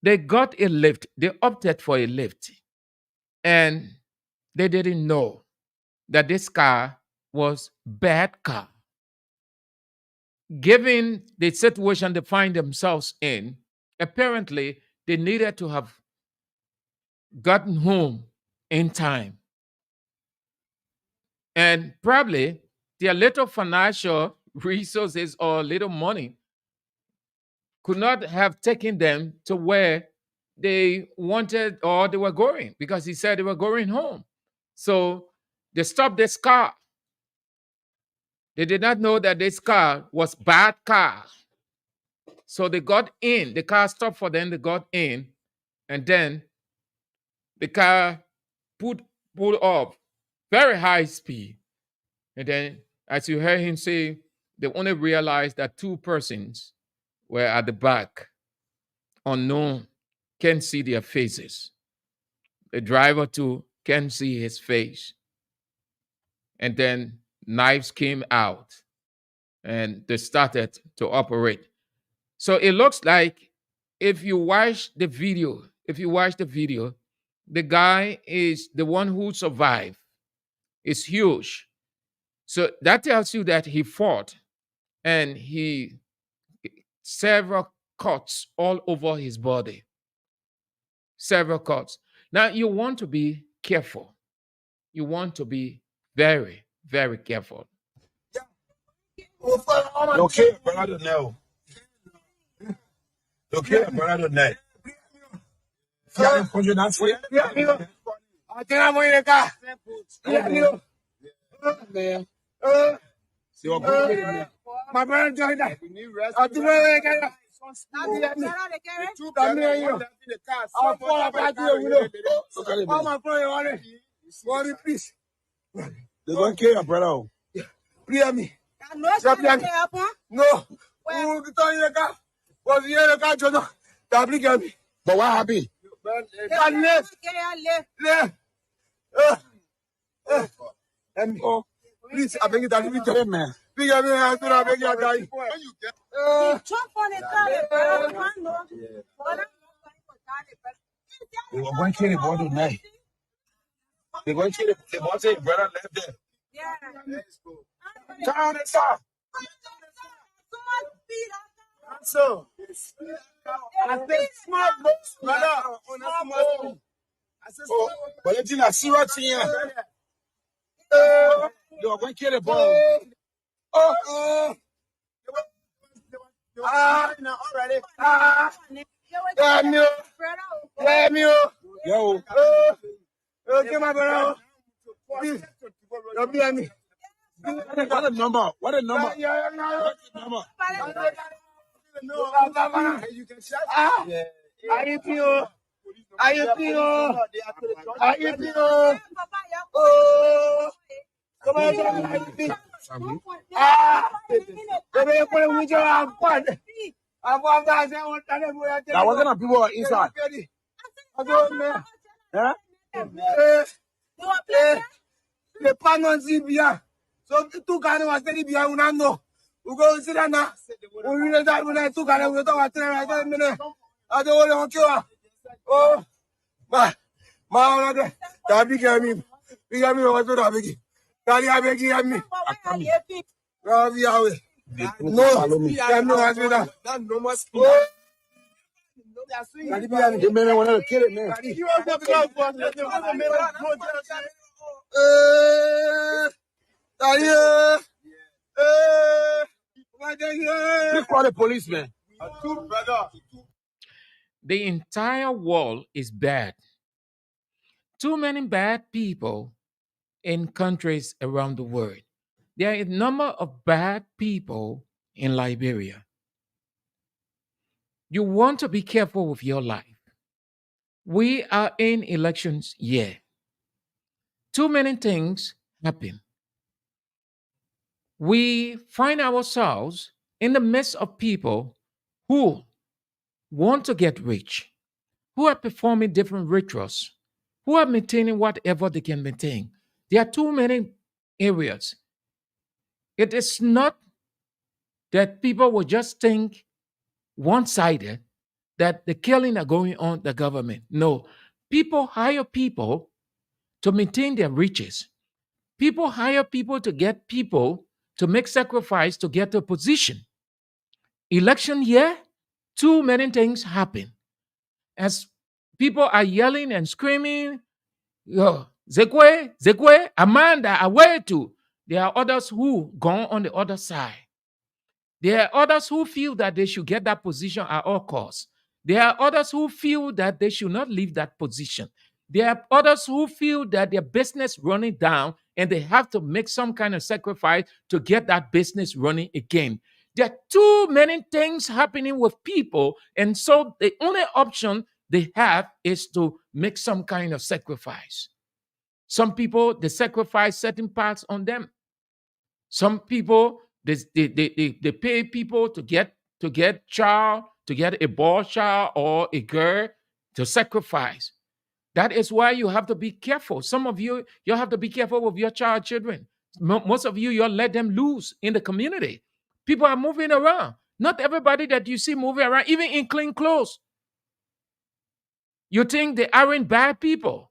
they got a lift, they opted for a lift, and they didn't know that this car was bad car. Given the situation they find themselves in, apparently they needed to have gotten home in time. And probably their little financial resources or little money could not have taken them to where they wanted or they were going, because he said they were going home. So they stopped this car. They did not know that this car was bad car. So they got in. The car stopped for them. They got in. And then the car pulled off very high speed. And then, as you heard him say, they only realized that two persons were at the back, unknown, can't see their faces. The driver too can't see his face. And then knives came out and they started to operate. So it looks like if you watch the video, the guy is the one who survived. is huge. So that tells you that he fought and he several cuts all over his body. Several cuts. Now you want to be careful. You want to be very, very careful. Okay, brother, no. Okay, brother, no. Yeah, put you down for you. Yeah, I think I'm in the car. Yeah, man. My brother joined that. I do not I'll fall apart to you, all my brother on it. Worry, please. They don't care, brother. Clear me. No. Who can tell you the car? Was here the car, John? Tabli me. But what happened? Left. Oh, please, I beg you, that you tell me. Big me, I do not beg you, die. They were going to kill the boy tonight. They're going to kill the boy, say, brother left there. Yeah. Turn this off. So, I think small books, brother. I said, but it's not serious here. They were going to kill the boy. Damn you. Yo. Okay, my brother. Please. Don't be me. What a number. What a number. What a number. I feel. Oh. Come on, now, what kind of people are inside? Huh? The panels here. So, two kind of steady behind Unano. We go sit down now. We read that when I took out of the minute. I don't want to kill. Oh, my, Tabby gave me. We got me over to Tabby. Daddy, I beg you, me. No, I'm not doing that. No more. The man want to kill it, man. We call the policeman. The entire world is bad. Too many bad people in countries around the world. There are a number of bad people in Liberia. You want to be careful with your life. We are in elections year. Too many things happen. We find ourselves in the midst of people who want to get rich, who are performing different rituals, who are maintaining whatever they can maintain. There are too many areas. It is not that people will just think one-sided that the killing are going on the government. No, people hire people to maintain their riches. People hire people to get people to make sacrifice to get a position. Election year, too many things happen. As people are yelling and screaming, Zekwe, Amanda, Awetu. There are others who go on the other side. There are others who feel that they should get that position at all costs. There are others who feel that they should not leave that position. There are others who feel that their business running down and they have to make some kind of sacrifice to get that business running again. There are too many things happening with people, and so the only option they have is to make some kind of sacrifice. Some people, they sacrifice certain parts on them. Some people, they pay people to get child, to get a boy child or a girl to sacrifice. That is why you have to be careful. Some of you have to be careful with your child children. Most of you let them loose in the community. People are moving around. Not everybody that you see moving around, even in clean clothes. You think they aren't bad people.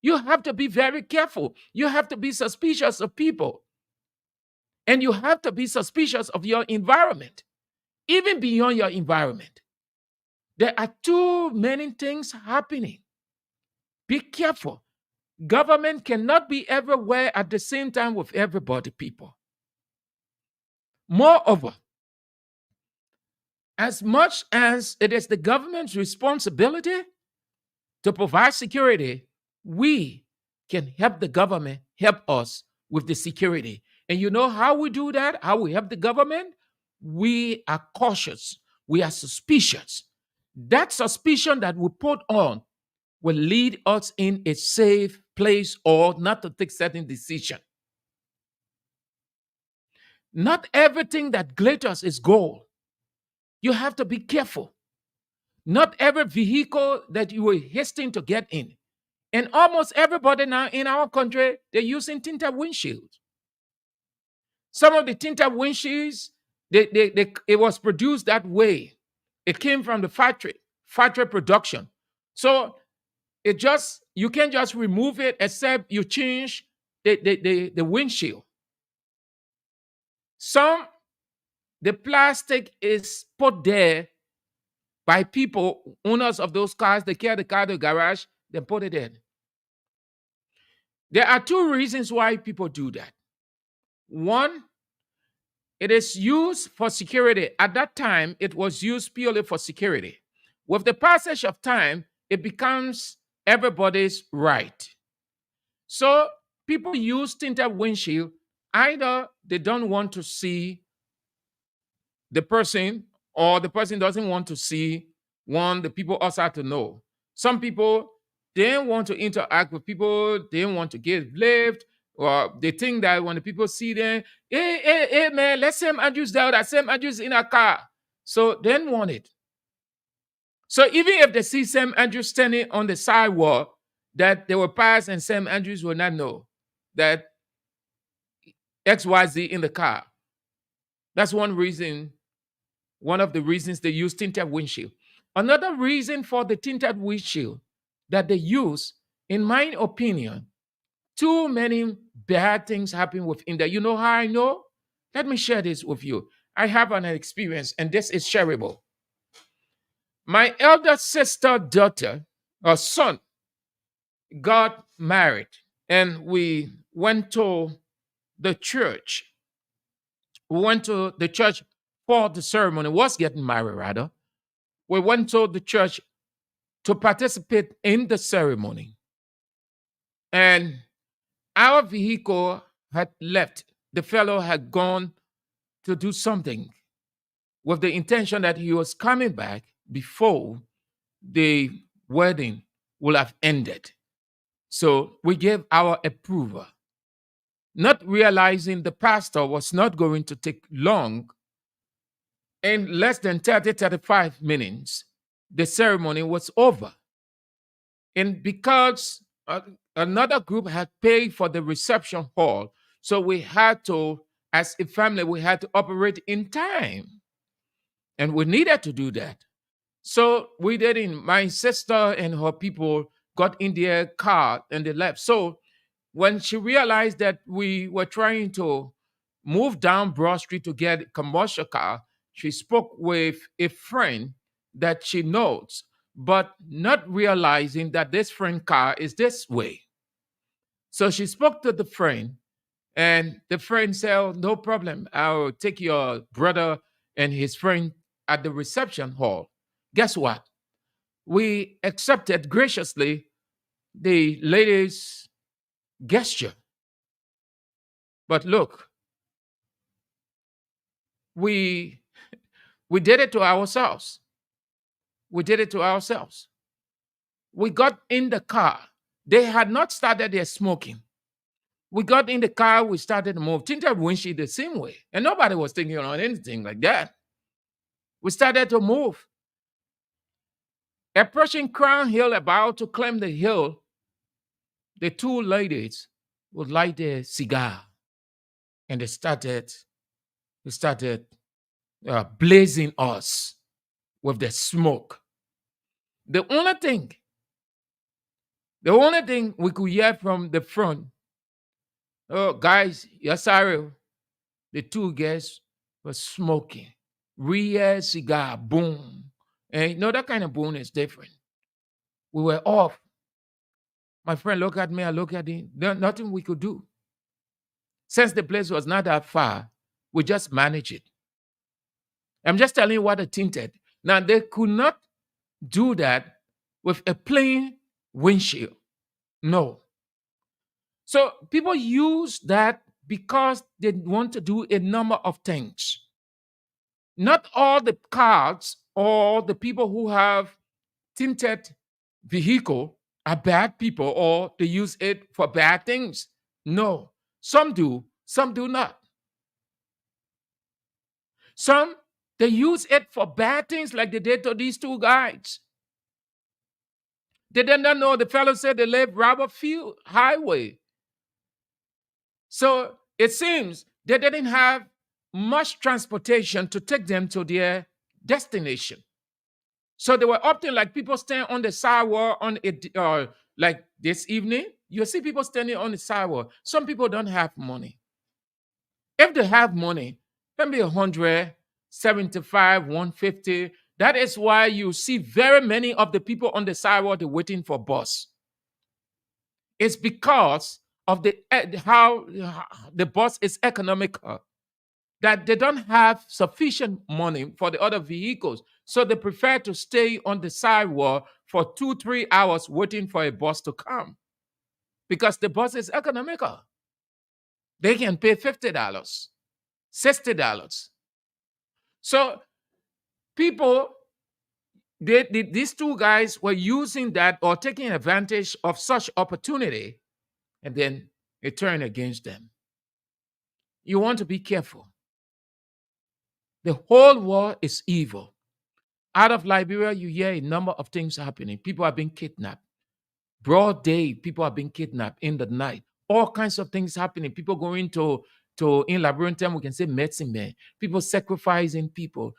You have to be very careful. You have to be suspicious of people. And you have to be suspicious of your environment, even beyond your environment. There are too many things happening. Be careful. Government cannot be everywhere at the same time with everybody, people. Moreover, as much as it is the government's responsibility to provide security, we can help the government help us with the security. And you know how we do that? How we help the government? We are cautious. We are suspicious. That suspicion that we put on will lead us in a safe place or not to take certain decision. Not everything that glitters is gold. You have to be careful. Not every vehicle that you are hastening to get in. And almost everybody now in our country, they're using tinted windshields. Some of the tinted windshields, it was produced that way. It came from the factory production. So you can't just remove it except you change the windshield. The plastic is put there by people, owners of those cars. They carry the car to the garage, they put it in. There are two reasons why people do that. One, it is used for security. At that time, it was used purely for security. With the passage of time, it becomes everybody's right. So people use tinted windshield. Either they don't want to see the person, or the person doesn't want to see the people outside to know. Some people, they don't want to interact with people, they don't want to give lift, or they think that when the people see them, hey, man, let's Sam Andrews down, that Sam Andrews in a car. So they don't want it. So even if they see Sam Andrews standing on the sidewalk, that they will pass and Sam Andrews will not know that XYZ in the car. That's one reason. One of the reasons they use tinted windshield. Another reason for the tinted windshield that they use, in my opinion, too many bad things happen within there. You know how I know? Let me share this with you. I have an experience, and this is shareable. My elder sister, daughter, or son, got married, and we went to the church. We went to the church for the ceremony, was getting married rather. We went to the church to participate in the ceremony. And our vehicle had left. The fellow had gone to do something with the intention that he was coming back before the wedding will have ended. So we gave our approval, not realizing the pastor was not going to take long. In less than 35 minutes, the ceremony was over. And because another group had paid for the reception hall, so we had to, as a family, we had to operate in time. And we needed to do that. So we didn't. My sister and her people got in their car and they left. So when she realized that we were trying to move down Broad Street to get a commercial car, she spoke with a friend that she knows, but not realizing that this friend car is this way. So she spoke to the friend, and the friend said, "Oh, no problem. I'll take your brother and his friend at the reception hall." Guess what? We accepted graciously the lady's gesture. But look, we did it to ourselves. We did it to ourselves. We got in the car. They had not started their smoking. We got in the car, we started to move. Tinted windshield the same way. And nobody was thinking on anything like that. We started to move. Approaching Crown Hill, about to climb the hill, the two ladies would light their cigar. And they started blazing us with the smoke. The only thing The only thing we could hear from the front, oh, guys, you're sorry. The two guests were smoking. Real cigar, boom. And you know, that kind of boom is different. We were off. My friend looked at me, I looked at him. There's nothing we could do. Since the place was not that far, we just managed it. I'm just telling you what it tinted. Now, they could not do that with a plain windshield. No. So people use that because they want to do a number of things. Not all the cars or the people who have tinted vehicle are bad people or they use it for bad things. No. Some do not. Some, they use it for bad things like they did to these two guys. They did not know the fellow said they live Robert Field Highway. So it seems they didn't have much transportation to take them to their destination. So they were opting, like people standing on the sidewalk on it, like this evening. You see people standing on the sidewalk. Some people don't have money. If they have money, maybe 100, 75, 150. That is why you see very many of the people on the sidewalk waiting for bus. It's because of how the bus is economical, that they don't have sufficient money for the other vehicles. So they prefer to stay on the sidewalk for 2-3 hours waiting for a bus to come because the bus is economical. They can pay $50, $60. So people, these two guys were using that or taking advantage of such opportunity, and then it turned against them. You want to be careful. The whole world is evil. Out of Liberia, you hear a number of things happening. People are being kidnapped. Broad day, people are being kidnapped in the night. All kinds of things happening. People going to in Liberian term, we can say medicine man. People sacrificing people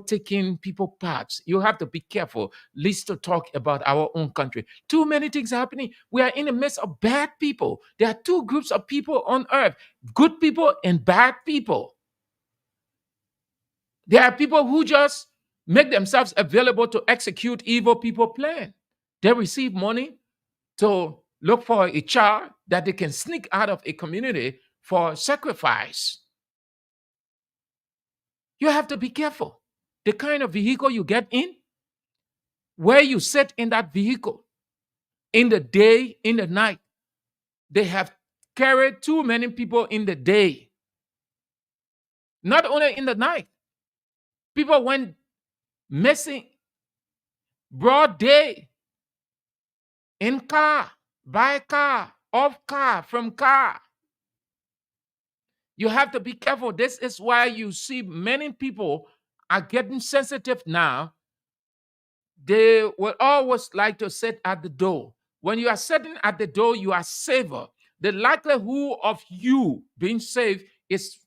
taking people parts. You have to be careful. Least to talk about our own country. Too many things happening. We are in the midst of bad people. There are two groups of people on earth: good people and bad people. There are people who just make themselves available to execute evil people plan. They receive money to look for a child that they can sneak out of a community for sacrifice. You have to be careful. The kind of vehicle you get in, where you sit in that vehicle, in the day, in the night. They have carried too many people in the day. Not only in the night. People went missing broad day, in car, by car, off car, from car. You have to be careful. This is why you see many people are getting sensitive now. They will always like to sit at the door. When you are sitting at the door, you are safer. The likelihood of you being safe is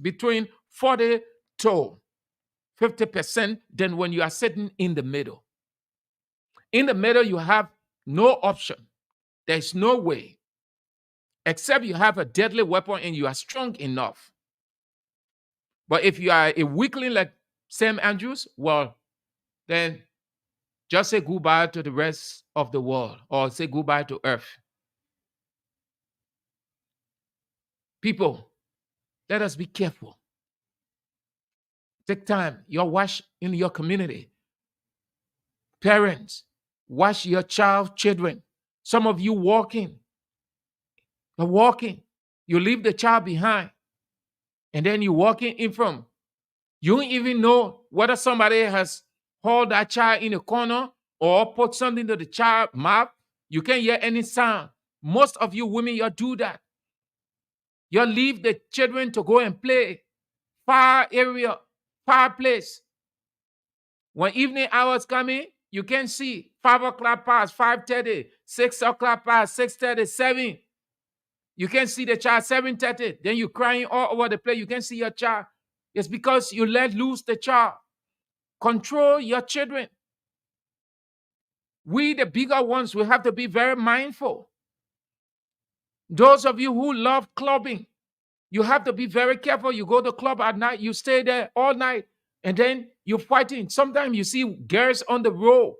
between 40 to 50% than when you are sitting in the middle. In the middle, you have no option. There's no way, except you have a deadly weapon and you are strong enough. But if you are a weakling like Sam Andrews, well, then just say goodbye to the rest of the world or say goodbye to Earth. People, let us be careful. Take time. Your watch in your community. Parents, watch your children. Some of you walking. You're walking. You leave the child behind. And then you're walking in front. You don't even know whether somebody has hold that child in a corner or put something to the child mouth. You can't hear any sound. Most of you women, you do that. You leave the children to go and play far area, far place. When evening hours come in, you can see 5 o'clock past 5:30, 6 o'clock past 6:30, 7. You can see the child 7:30. Then you're crying all over the place. You can see your child. It's because you let loose the child. Control your children. We, the bigger ones, we have to be very mindful. Those of you who love clubbing, you have to be very careful. You go to club at night, you stay there all night, and then you're fighting. Sometimes you see girls on the road.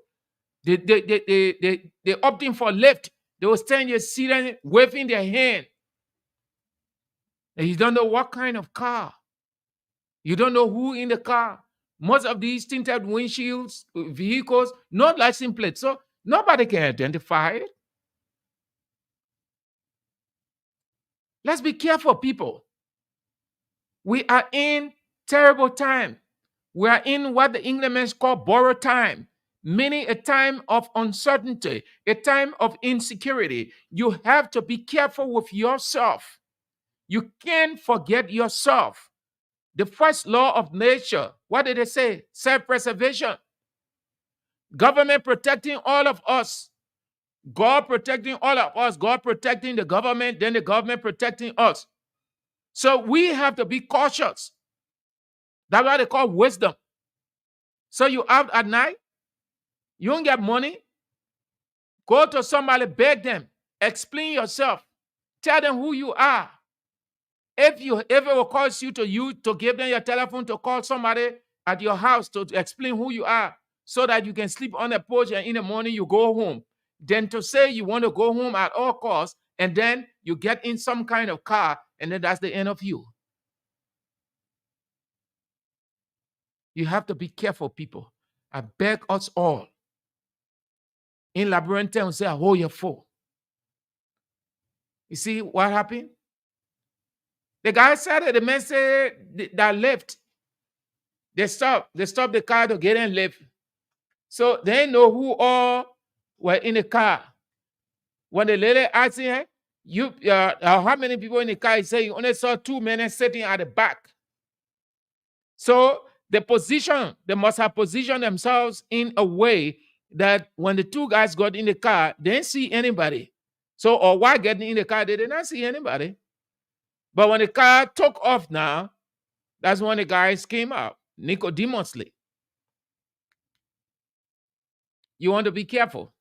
They opting for lift. They will stand there sitting, waving their hand. And you don't know what kind of car. You don't know who in the car. Most of these tinted windshields, vehicles, not license plates. So nobody can identify it. Let's be careful, people. We are in terrible time. We are in what the Englishmen call borrowed time, meaning a time of uncertainty, a time of insecurity. You have to be careful with yourself. You can't forget yourself. The first law of nature, what did they say? Self-preservation. Government protecting all of us. God protecting all of us. God protecting the government, then the government protecting us. So we have to be cautious. That's what they call wisdom. So you out at night, you don't get money, go to somebody, beg them, explain yourself, tell them who you are. If it will cost you to give them your telephone to call somebody at your house to explain who you are so that you can sleep on the porch and in the morning you go home, then to say you want to go home at all costs and then you get in some kind of car and then that's the end of you. You have to be careful, people. I beg us all. In Liberia, we say, I hold your foe. You see what happened? The guy said it, the man said that left. They stopped the car to get in left. So they know who all were in the car. When the lady asked him, how many people in the car? He said he only saw 2 men sitting at the back. So the position, they must have positioned themselves in a way that when the 2 guys got in the car, they didn't see anybody. So, or while getting in the car, they did not see anybody. But when the car took off now, that's when the guys came out, Nicodemously. You want to be careful.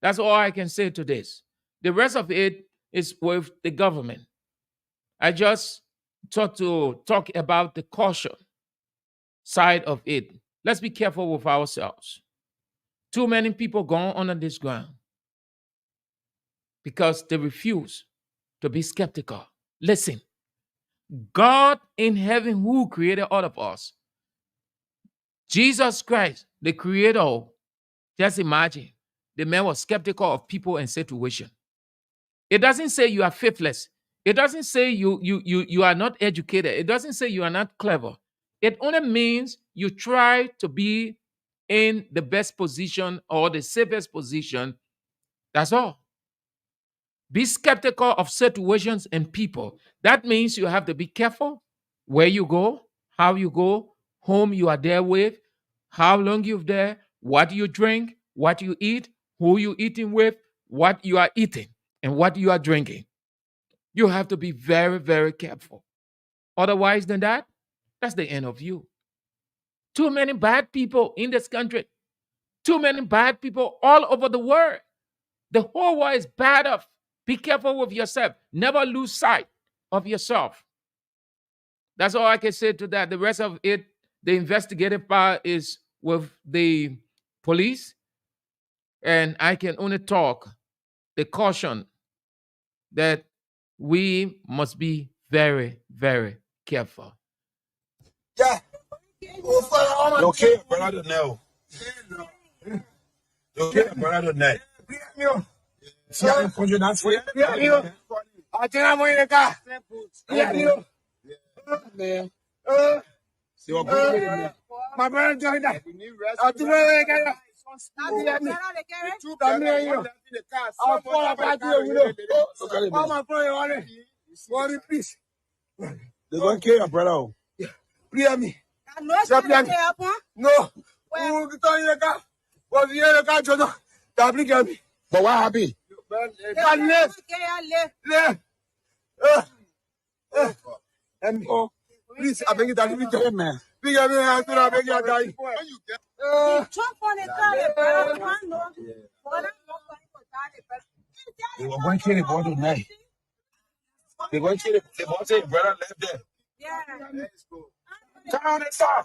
That's all I can say to this. The rest of it is with the government. I just talk about the caution side of it. Let's be careful with ourselves. Too many people gone under this ground because they refuse to be skeptical. Listen, God in heaven who created all of us, Jesus Christ, the creator, just imagine, the man was skeptical of people and situation. It doesn't say you are faithless. It doesn't say you are not educated. It doesn't say you are not clever. It only means you try to be in the best position or the safest position. That's all. Be skeptical of situations and people. That means you have to be careful where you go, how you go, whom you are there with, how long you're there, what you drink, what you eat, who you eating with, what you are eating, and what you are drinking. You have to be very, very careful. Otherwise than that, that's the end of you. Too many bad people in this country. Too many bad people all over the world. The whole world is bad off. Be careful with yourself. Never lose sight of yourself. That's all I can say to that. The rest of it, the investigative part is with the police. And I can only talk the caution that we must be very, very careful. Yeah. Okay, brother, no. Okay, brother, no. See how you put your dance for you? Yeah, you. I think I'm in the car. Yeah, you. Man. See what good My brother joined that. I do not please. They're going to kill your brother. Play me. No. Who tell you the car? Was the other car to the But what happened? Please, I beg you, man. Big man, I beg you, They were going to kill the boy tonight. They're going to kill the boy. Say, brother left there. Turn on that side.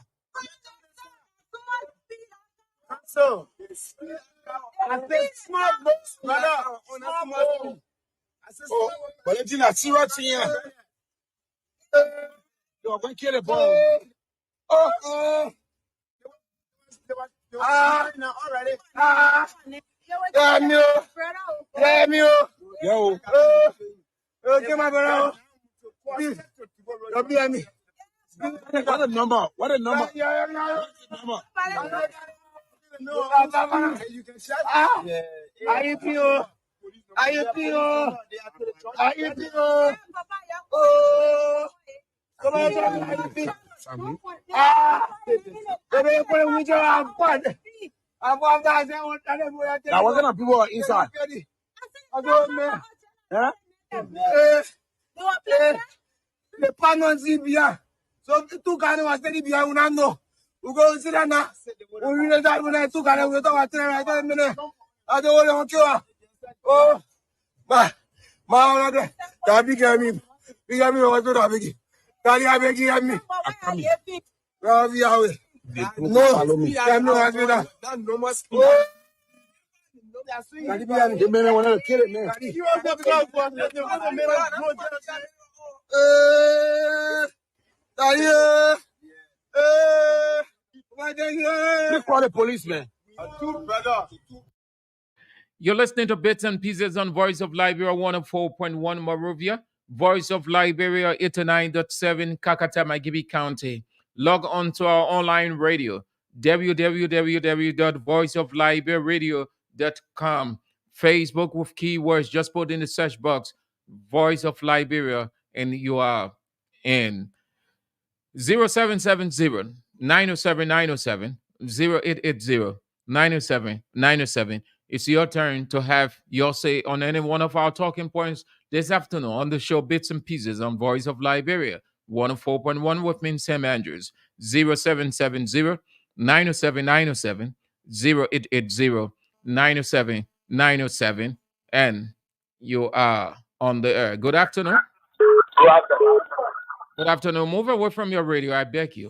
So, I think smart brother. I said, oh, but it's not serious here. You're going to kill the boy. Oh. Already. Damn you. Damn you. Yo. Okay, my brother. You're behind me. What a number. What a number. You can shut up. I feel. Oh. Come on, now, what kind of people are inside? Huh? The panels here. So, two kind of steady behind one no. We go sit down now. We read that when I took and we talk about 10 minutes. I don't want to kill. Oh, my Tabi gave me. We got me over to Tabi. Daddy, I beg you, me. No, I'm not asking that. No more skin. The man wanted to kill it, man. We call the policeman. You're listening to Bits and Pieces on Voice of Liberia 104.1 Monrovia, Voice of Liberia 89.7 Kakata, Magibi County. Log on to our online radio, www.voiceofliberiaradio.com. Facebook with keywords, just put in the search box, Voice of Liberia, and you are in. 0770 907 907 0880 907 907. It's your turn to have your say on any one of our talking points this afternoon on the show Bits and Pieces on Voice of Liberia 104.1 with me, Sam Andrews. 0770 907 907 0880 907 907. And you are on the air. Good afternoon. Good afternoon. Move away from your radio, I beg you.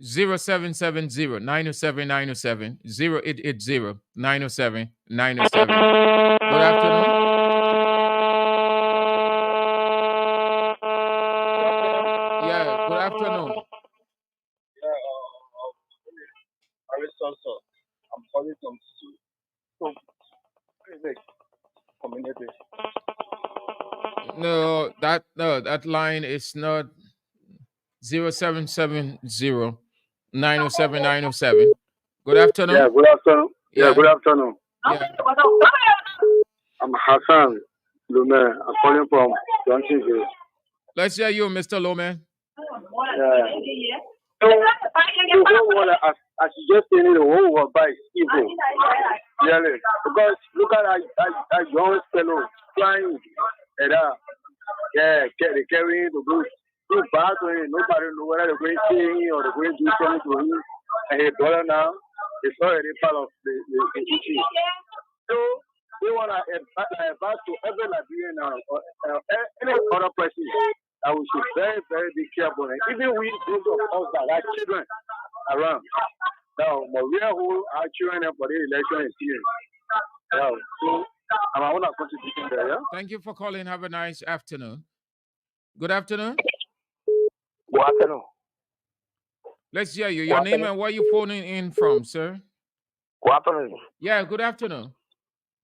0770 907 907 0880 907 907. Good afternoon. Yeah, good afternoon. I'm calling from community. No, that line is not 0770 907 907. Good afternoon. Yeah, good afternoon. Yeah. Good afternoon. Yeah. I'm Hassan Lume. I'm calling from Johnsonville. Let's hear you, Mr. Lome. The whole world, as you just said, the whole world by evil. Really. Because look at a young fellow flying and they're carrying the goods. Too bad to him. Nobody knows whether they're going to see him or they're going to do something to him. And his brother now is already part of the issue. So we want to advise to every Liberian or any other person that we should very, very be careful. And even we, those of us that have children around. Now, Maria who our children for the election is here. So I want to contribute there. Yeah? Thank you for calling. Have a nice afternoon. Good afternoon. Good afternoon. Let's hear you. Your name and where you phoning in from, sir? Good afternoon. Yeah, good afternoon.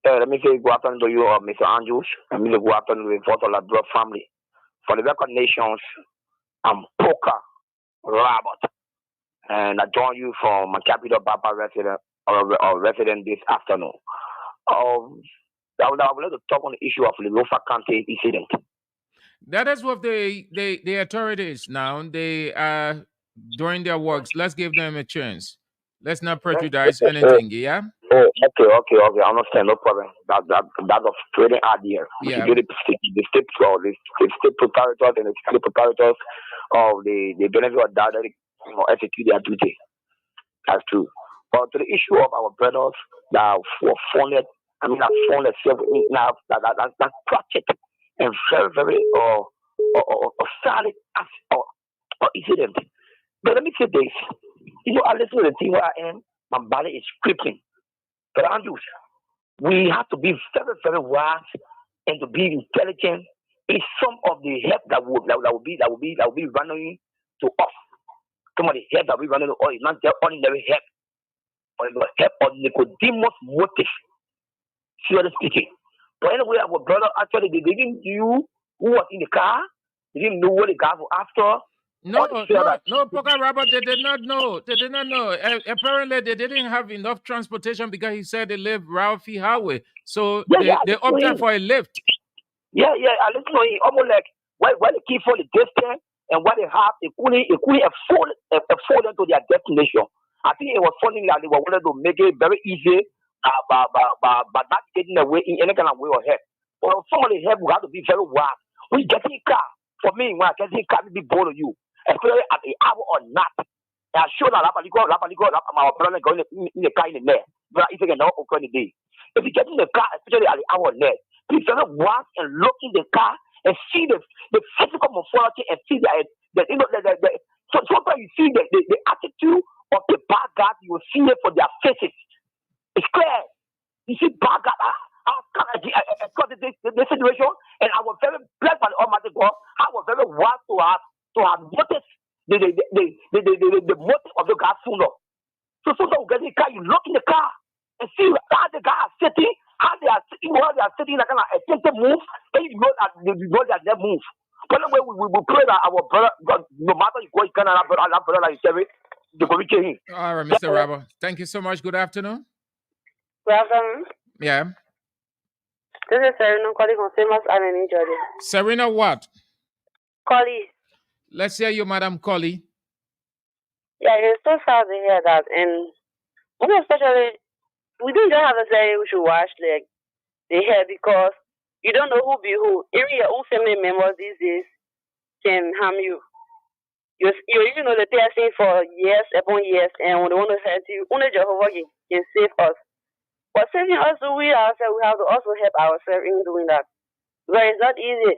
Let me say good afternoon to you, Mr. Andrews. Let me say good afternoon to the Voice of Liberia family. For the record nations, I'm Poker Robert. And I join you from my capital, Baba resident this afternoon. I would like to talk on the issue of the Lofa County incident. That is what the authorities now. They are doing their works. Let's give them a chance. Let's not prejudice anything, yeah? Oh, okay. I understand, no problem. That's a trading idea. Yeah. The state proprietors and the state proprietors of the benefit of that execute their duty. That's true. But to the issue of our brothers that were funded, that found themselves now that tragic and very, very solid incident. But let me say this. I listen to the thing where I am, my body is creeping. But Andrews, we have to be very, very wise and to be intelligent in some of the help that will be running to us. Some of the help that we running to us is not just ordinary help, but the help of Nicodemus' motive. Seriously speaking. But anyway, our brother actually they didn't know who was in the car. They didn't know what the guy was after. No, Poker Robert, they did not know. They did not know. Apparently, they didn't have enough transportation because he said they live Ralphie Highway. So they opted for a lift. Yeah, I listen to him almost like why they keep for the distance and what they have, it couldn't afford them to their destination. I think it was funny that they were wanted to make it very easy, but not getting away in any kind of way or help. But some of the help we have to be very wise. When you get in car, for me, when I get in car, it be bold on you, especially at the hour or not. And I show that my brother going in the car in the net. But if you can not open the day. If you get in the car, especially at the hour or net, please very wise and look in the car and see the physical morphology and see so sometimes you see the attitude of the bad guys, you will see it for their faces. It's clear. You see bad guys, this situation, and I was very blessed by the Almighty God. I was very wise to have noticed the motive of the guy sooner. So sometimes you get in the car, you look in the car and see how the guys are sitting, how they are sitting, while they are sitting like an attempted move, and you know that they move. But anyway, we pray that our brother, God, no matter you go, you can have a brother like Jerry, they go reach him. All right, Mr. Rabba. Thank you so much. Good afternoon. Good afternoon. Yeah. This is Serena calling from Famous Island in Jordan. Serena what? Collie. Let's hear you, Madam Collie. Yeah, it's so sad to hear that. And especially, we don't just have to say we should watch the hair because you don't know who be who. Even your own family members these days can harm you. You even know the person for years upon years, and when they want to hurt you, only Jehovah can save us. But saving us, we ourselves, we have to also help ourselves in doing that. Because it's not easy.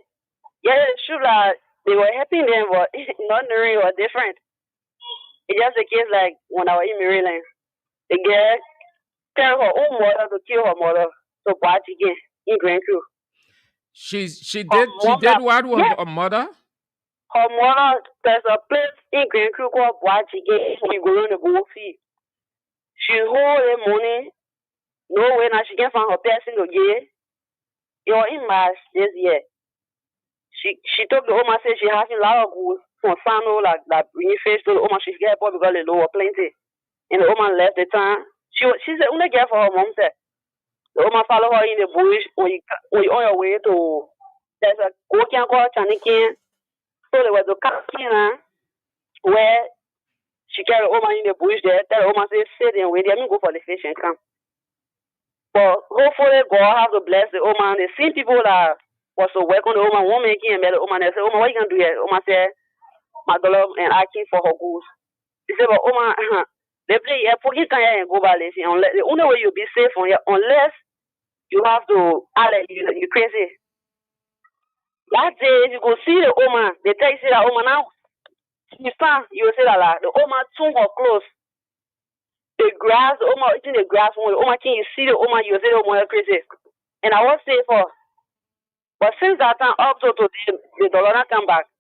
Yeah, it's true that they were helping them, but not knowing or different. It's just a case like when I was in Maryland. The girl tell her own mother to kill her mother to watch again in Grand Crew. She did what with her mother? Her mother, there's a place in Grand Crew called watch again. We go on the bull feed. She hold the money. No way now she can find her person to get. It was in March this year. She took the Oma said she has a lot of goods from Sano like bringing fish to the Oma she get because the lower plenty. And the Oma left the town. She said only get for her mom said. The Oma follow her in the bush when you on your way to there's a working called Chanikin. So there was a cabin where she carried the Oma in the bush there. Tell the Oma say sit and wait. Let me go for the fish and come. But hopefully God have to bless the Oma. The same people that was to work on the Oma won't make it and met the Oma and say, Oma, what you gonna do here? Oma said, my dollar and asking for her goods. He said, but Oma, they play airport, you can't go by this. Unless the only way you'll be safe on here, unless you have to you crazy. That day if you go see the Oma, they tell you say that Oma now you stand, you will say that the Oma too her close. The grass, the Oma eating the grass when the Oma can you see the Oma, you will say the Oma crazy. And I was safe for. But since that time up to today, the dollar not come back.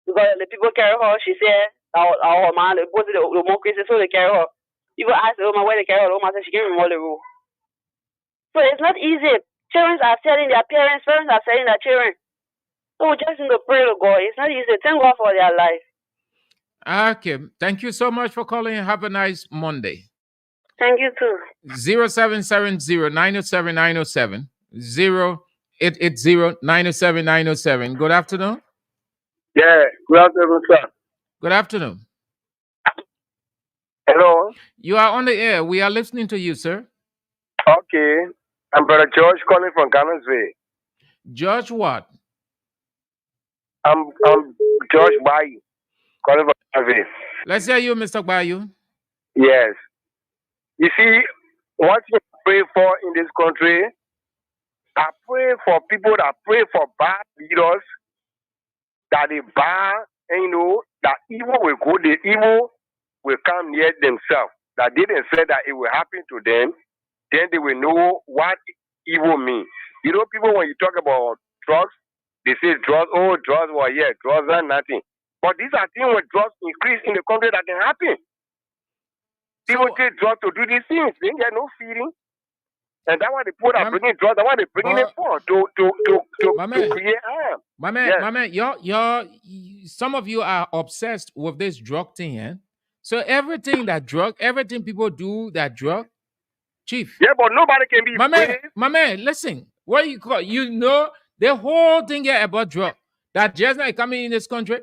Because the people carry her, she said our man, they both the more crazy, so they carry her. People ask the Oma where they carry her, the Oma said she can't remember the rule. So it's not easy. Parents are telling their parents are telling their children. So we just need to pray to God. It's not easy. Thank God for their life. Okay. Thank you so much for calling. Have a nice Monday. Thank you too. 0770-907-907. 0880-907-907. Good afternoon. Yeah, good afternoon, sir. Good afternoon. Hello. You are on the air. We are listening to you, sir. Okay. I'm Brother George calling from Ghana's. George what? I'm George Bayi. Calling from Harvey. Let's hear you, Mr. Bayu. Yes. You see, what you pray for in this country, I pray for people that pray for bad leaders, that they bad, and that evil will go, the evil will come near themselves. That they themselves that it will happen to them, then they will know what evil means. People, when you talk about drugs, they say drugs, drugs, well, yeah, drugs are nothing. But these are things when drugs increase in the country that can happen. People take drugs to do these things. They get no feeding. And that's why the people are bringing drugs, that's why they're bringing it for, to create harm. My man, some of you are obsessed with this drug thing, eh? So everything people do that drug, Chief. Yeah, but nobody can be my man, listen. What you call the whole thing here about drug that just not coming in this country.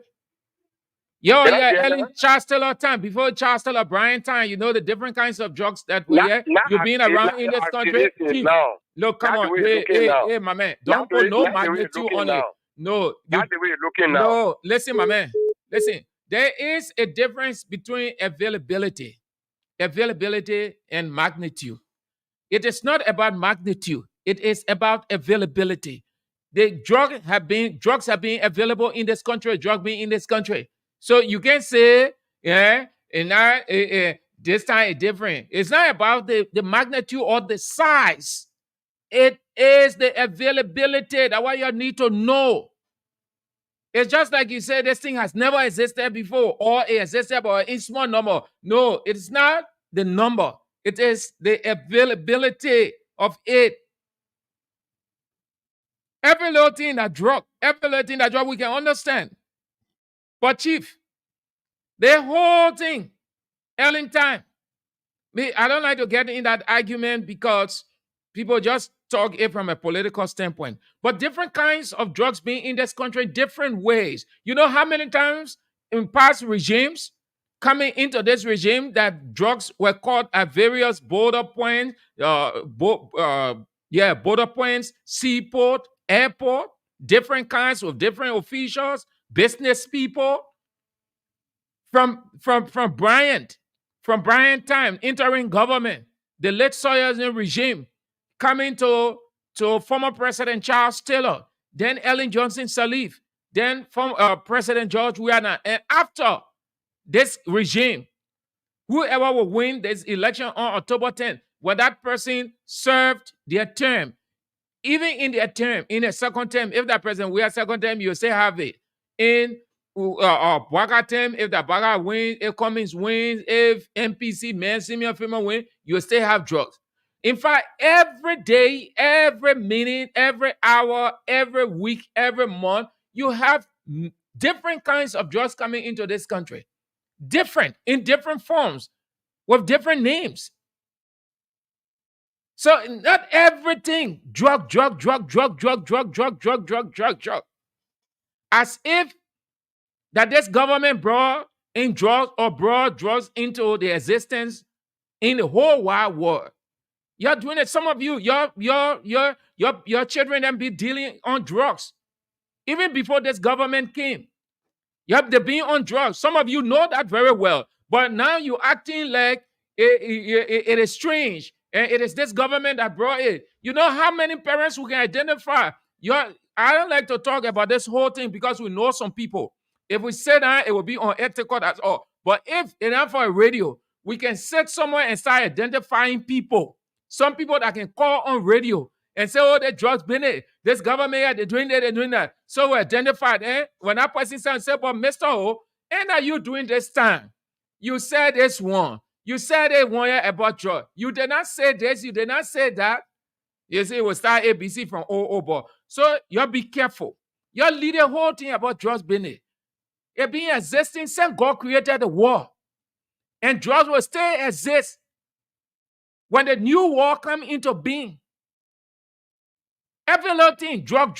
Ellen Charles Taylor time before Charles Taylor Brian time. You know the different kinds of drugs that we you've been around in this country. Chief, look, come on, hey, my man, don't put no magnitude on it. No, that's the way you're looking now. No, listen, my man, listen. There is a difference between availability and magnitude. It is not about magnitude. It is about availability. The drugs have been available in this country. So you can say, this time it's different. It's not about the magnitude or the size. It is the availability. That's what you need to know. It's just like you said, this thing has never existed before, or it existed but in small number. No, it's not the number. It is the availability of it. Every little thing that drug, we can understand. But Chief, the whole thing, Ellen time. I don't like to get in that argument because people just talk it from a political standpoint. But different kinds of drugs being in this country, different ways. You know how many times in past regimes, coming into this regime, that drugs were caught at various border points, border points, seaport, airport, different kinds with different officials, business people. From Bryant time, entering government, the late Sawyer's regime, coming to former President Charles Taylor, then Ellen Johnson Sirleaf, then from President George Weah, and after this regime, whoever will win this election on October 10th, when that person served their term, even in their term, in a second term, if that president Weah second term, you still have it. In Baga term, if the Baga wins, if Cummings wins, if MPC, man, senior female win, you still have drugs. In fact, every day, every minute, every hour, every week, every month, you have different kinds of drugs coming into this country. Different, in different forms, with different names. So not everything drug. As if that this government brought drugs into the existence in the whole wide world. You're doing it. Some of you, your children them be dealing on drugs. Even before this government came. They're being on drugs. Some of you know that very well. But now you're acting like it is strange. And it is this government that brought it. You know how many parents we can identify? I don't like to talk about this whole thing because we know some people. If we say that, it will be unethical, that's all. But if it's not for a radio, we can sit somewhere and start identifying people. Some people that can call on radio and say, oh, the drugs been it. This government, they're doing that, they're doing that. So we identified, when that person says, but Mr. O, and are you doing this time? You said this one. You said it 1 year about drugs. You did not say this, you did not say that. You say it will start ABC from but. So you be careful. You lead the whole thing about drugs being it. It being existing since God created the world. And drugs will still exist when the new world come into being. Every little thing, drug.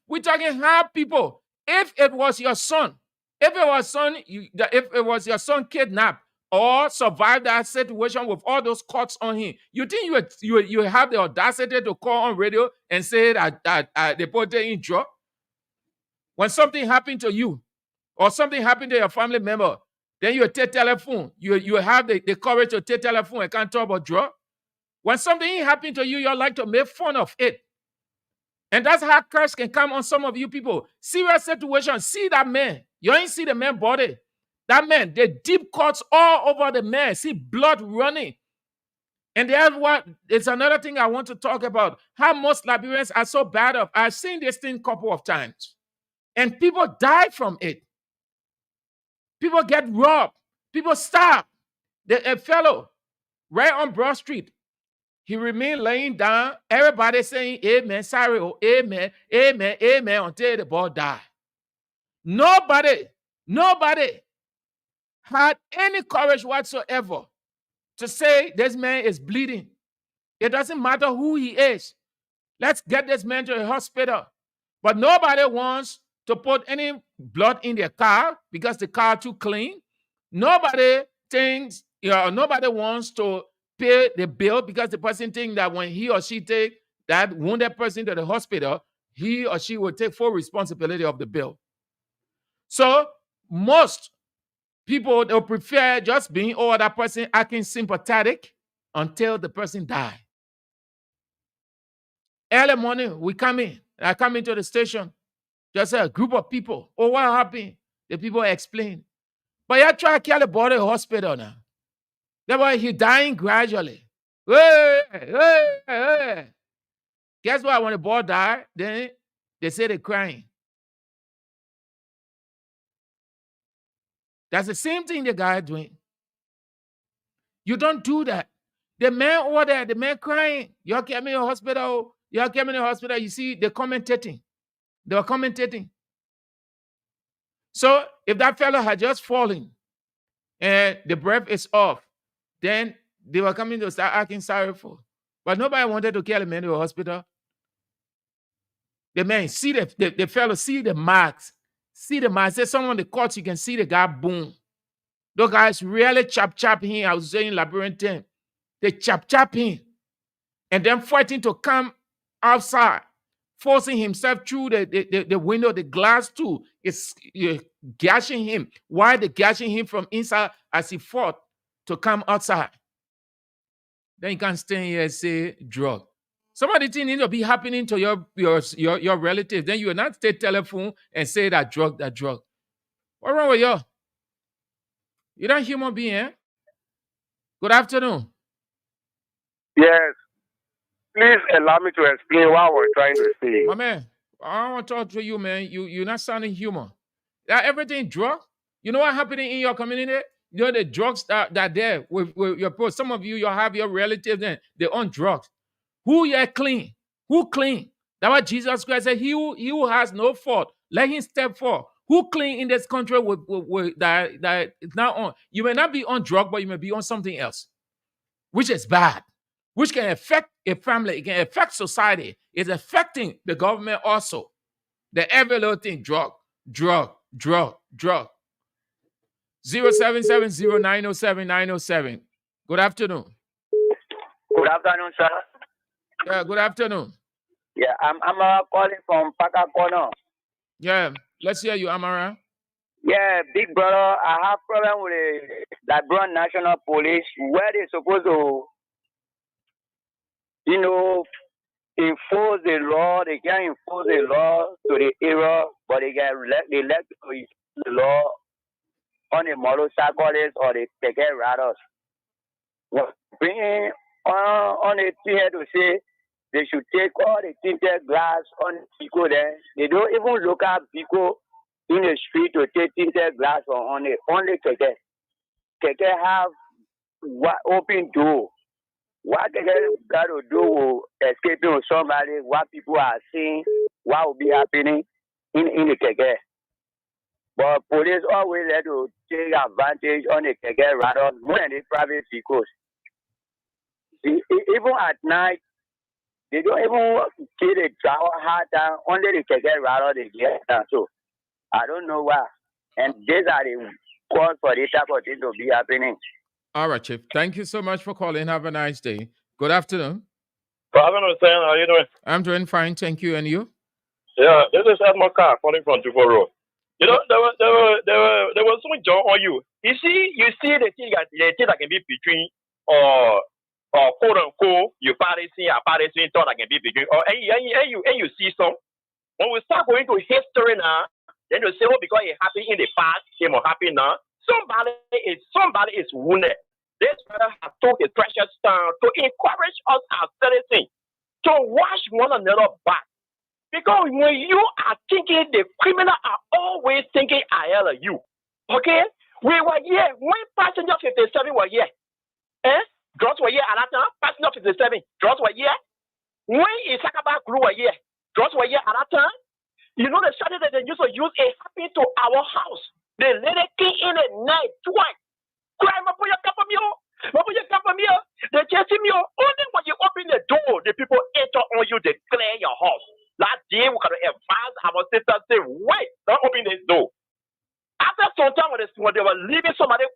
We're talking how people, if it was your son, if it was your son kidnapped or survived that situation with all those cuts on him, you think you have the audacity to call on radio and say that they put it in drug? When something happened to you, or something happened to your family member, then you take telephone. You have the courage to take telephone and can't talk about drug. When something happened to you, you like to make fun of it. And that's how curse can come on some of you people. Serious situation. See that man. You ain't see the man body. That man, the deep cuts all over the man. See blood running. And there's what it's another thing I want to talk about. How most Liberians are so bad off. I've seen this thing a couple of times. And people die from it. People get robbed. People starve. A fellow right on Broad Street, he remained laying down. Everybody saying, amen, sorry, oh, amen, amen, amen, until the boy died. Nobody had any courage whatsoever to say this man is bleeding. It doesn't matter who he is. Let's get this man to a hospital. But nobody wants to put any blood in their car because the car too clean. Nobody thinks, nobody wants to pay the bill because the person thinks that when he or she take that wounded person to the hospital, he or she will take full responsibility of the bill. So most people, they'll prefer just being over that person acting sympathetic until the person die. Early morning, we come in. I come into the station. Just a group of people. Oh, what happened? The people explain. But you try to kill the boy in the hospital now. That boy, he dying gradually. Hey. Guess what? When the boy died, then they say they're crying. That's the same thing the guy doing. You don't do that. The man over there, the man crying. You came in the hospital. You came in the hospital. You see, they're commentating. They were commentating. So if that fellow had just fallen and the breath is off, then they were coming to start acting sorrowful. But nobody wanted to kill the man in the hospital. The man, see the fellow, see the marks. See the marks. There's someone on the court, you can see the guy boom. Those guys really chop him. I was saying Liberian term. They chop him. And then fighting to come outside, forcing himself through the window, the glass too. It's gashing him. Why they gashing him from inside as he fought to come outside? Then you can't stand here and say drug. Some of the things need to be happening to your relatives. Then you will not take telephone and say that drug. What's wrong with you? You're not a human being, eh? Good afternoon. Yes. Please allow me to explain what I was trying to say. My man, I want to talk to you, man. You're not sounding human. Everything drug. You know what happening in your community? You know the drugs that there with your post. Some of you have your relatives then they're on drugs. Who you clean? Who clean? That's what Jesus Christ said. He who has no fault, let him step forward. Who clean in this country with that is not on? You may not be on drug, but you may be on something else, which is bad, which can affect a family. It can affect society. It's affecting the government also. The every little thing, drug. 0770-907-907. Good afternoon. Good afternoon, sir. Yeah, good afternoon. Yeah, I'm calling from Paka Corner. Yeah, let's hear you, Amara. Yeah, big brother, I have problem with the Liberian National Police where they supposed to, enforce the law. They can't enforce the law to the area, but they let the law on the motorcyclists or the ticket riders. Bringing on the thing here to say they should take all the tinted glass on people there. They don't even look at people in the street to take tinted glass on the only ticket. Ticket have open door. What they got to do with escaping with somebody, what people are seeing, what will be happening in the ticket. But police always let to take advantage on the ticket rather more than the private vehicles. Even at night, they don't even kill the driver hard down, only the ticket rather they get down. So I don't know why. And these are the cause for this type of thing to be happening. All right, Chief. Thank you so much for calling. Have a nice day. Good afternoon. Good afternoon, Sam. How are you doing? I'm doing fine. Thank you. And you? Yeah, this is Edmond Carr calling from Duval Road. You know, there was some job on you. You see the thing that can be between quote unquote you participant thought that can be between and you see some. When we start going to history now, then you say, oh, because it happened in the past, it will happen now. Somebody is wounded. This brother has took a precious time to encourage us as citizens to wash one another back. Because when you are thinking, the criminal are always thinking ahead of you. Okay? We were here when passenger 57 were here. Drugs were here at that time. Passenger 57, drugs were here. When Isakaba crew were here, drugs were here at that time. You know the strategy that they used to use, it happened to our house. The lady came in at night twice. Crime up your cup of meal. They chasing me. Only when you open the door, the people enter on you, they clear your house. That day we can advise our sisters, say, wait, don't open this door. After some time when they were leaving, somebody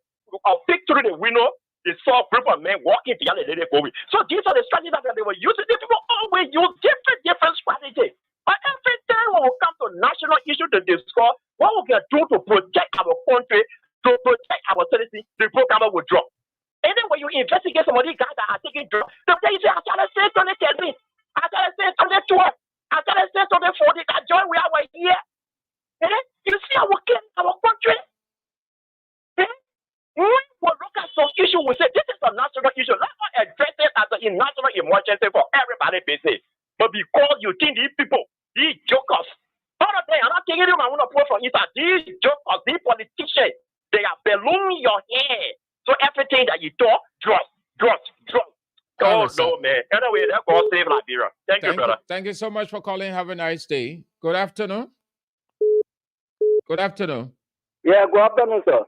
peek through the window, they saw a group of men walking together. So these are the strategies that they were using. The people always use different strategies. But every time when we come to national issue to discuss what we can do to protect our country, to protect our citizens, the program will drop. And then when you investigate some of these guys that are taking drugs, the place you say, I started saying 2013, I started saying 2012, I started saying 2014, that joy we are here. You see our country. When we look at some issue, we say this is a national issue. Let's not address it as a national emergency for everybody busy. But because you think these people, these jokers, all of them, I'm not taking them, I want to pull from inside. These jokers, these politicians, they are ballooning your head. So everything that you talk, drugs. Oh, no, man. Anyway, that's God save Liberia. Thank you, brother. Thank you so much for calling. Have a nice day. Good afternoon. Good afternoon. Yeah, good afternoon, sir.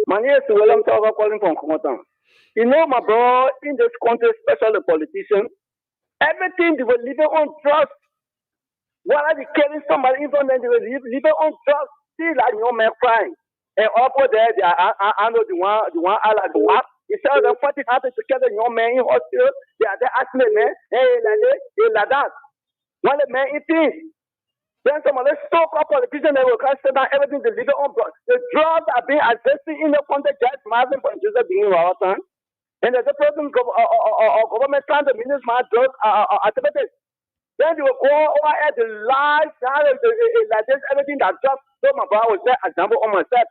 My name is William Tava calling from Kumotan. You know, my bro, in this country, especially the politicians, everything they were living on drugs. While they killing somebody, even then they were living on drugs, still like no man crying. And up there, I know the one I like the one. He said them fighting hard to get the young man in hospital. They are there asking the man, hey, like that. One the man in peace. Then some of the so-called politicians they will sit down everything they live on drugs. The drugs are being addressed in the country just margin for Jesus being our time. And there's a person government trying to manage my drugs activities. Then they will go over at the live like this, everything that just so my brother will say example on myself.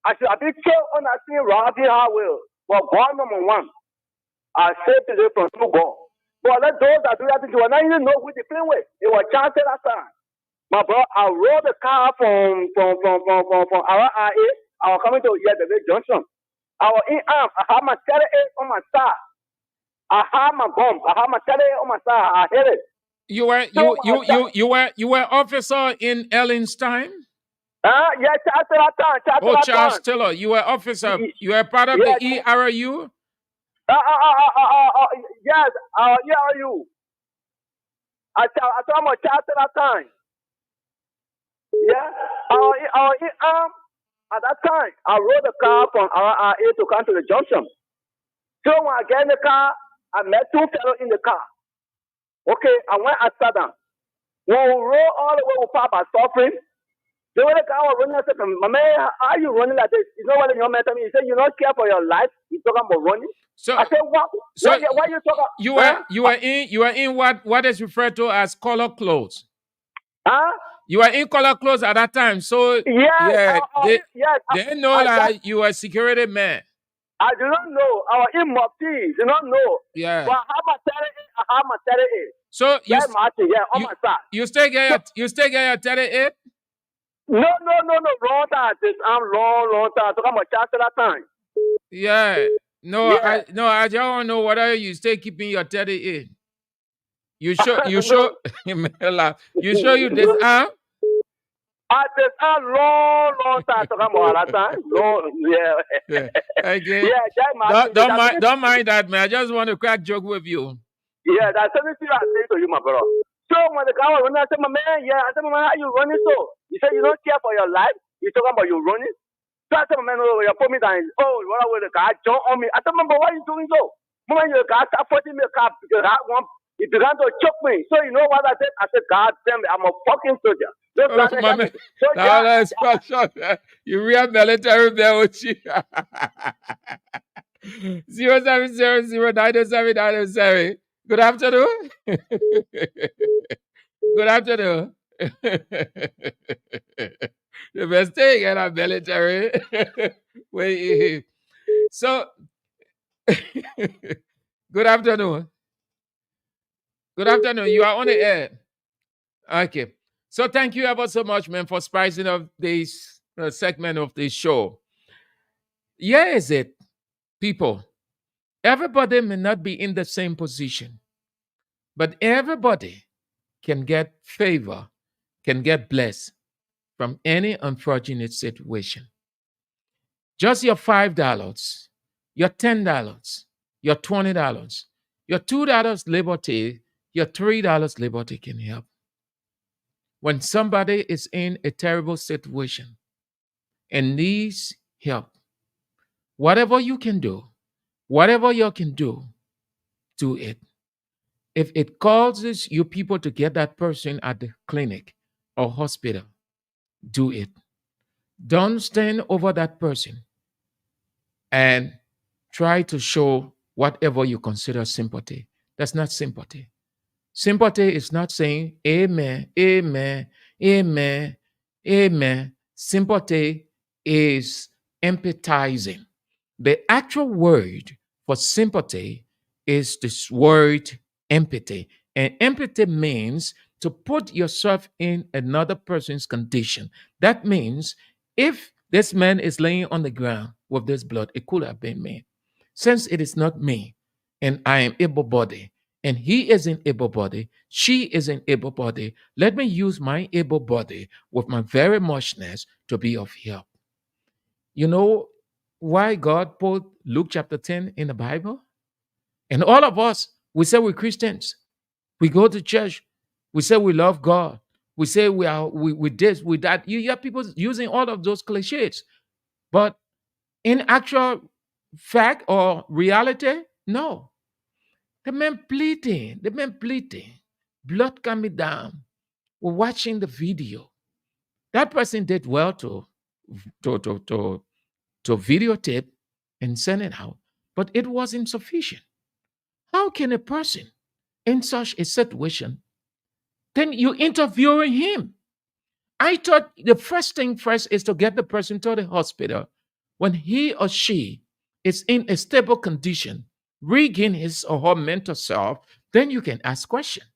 I should have been killed on that scene Robbie Howell. Well, God number one. I saved today from two God. But let those that do that thing, you will not even know who they play with. It was chanted that time. My brother, I rode the car from our RIA. I was coming to the junction. I was in arm. I had my 38 on my side. I had my bomb. I had my 38 on my side. I hit it. You were officer in Ellen's time? Yeah, Charles Taylor. You were officer. You were part of the ERU? Yes, ERU. I told my child at that time. Yeah, at that time, I rode the car from RIA to come to the junction. So when I get in the car, I met two fellows in the car. Okay, I went and sat down. When we rode all the way with Papa suffering, the way the car was running, I said, my man, how are you running like this? You know what the young man told me? He said, you don't care for your life. You talking about running? So I said, what? So why you talking? You were in what is referred to as color clothes. Huh? You were in color clothes at that time, so they know that you were a security man. I do not know. I was in Mopti. Do not know. Yeah. But I have my 38. So on my side. You still get your 38? No. Long time. Long time. So I'm a child at that time. Yeah. No, I just don't know whether you still keeping your 38. You sure you sure you disarm? I disarm long time. So I'm all that time. Yeah. Okay. Don't mind that, man. I just want to crack joke with you. Yeah, that's everything I say to you, my brother. So when the guy was running, I said, my man, how you running so? You said you don't care for your life. You talking about you running? So I said, my man, you put me down. Oh, you run away, the guy jump on me. I said, man, but why are you doing so? When your guy start fighting me, the car one He began to choke me. So you know what I said? I said, God damn it, I'm a fucking soldier. Just Oh, like man. that, soldier. Now let's question. You real military there with you. 0700907. Good afternoon. Good afternoon. The best thing in our military. Wait, so, good afternoon. Good afternoon. You are on the air. Okay. So thank you ever so much, man, for spicing up this segment of this show. Yeah, is it, people? Everybody may not be in the same position, but everybody can get favor, can get blessed from any unfortunate situation. Just your $5, your $10, your $20, your $2 liberty, your $3 liberty can help. When somebody is in a terrible situation and needs help, whatever you can do, whatever you can do it. If it causes you people to get that person at the clinic or hospital, do it. Don't stand over that person and try to show whatever you consider sympathy. That's not sympathy. Sympathy is not saying amen, amen, amen, amen. Sympathy is empathizing. The actual word for sympathy is this word empathy. And empathy means to put yourself in another person's condition. That means if this man is laying on the ground with this blood, it could have been me. Since it is not me, and I am able-bodied, and he is in able-bodied, she is in able-bodied, let me use my able-body with my very muchness to be of help. You know why God put Luke chapter 10 in the Bible? And all of us, we say we're Christians. We go to church. We say we love God. We say we this, we that. You hear people using all of those cliches. But in actual fact or reality, no. The man bleeding, blood coming down. We're watching the video. That person did well to videotape and send it out, but it was insufficient. How can a person in such a situation then you interviewing him? I thought the first thing first is to get the person to the hospital. When he or she is in a stable condition, regain his or her mental self, then you can ask questions.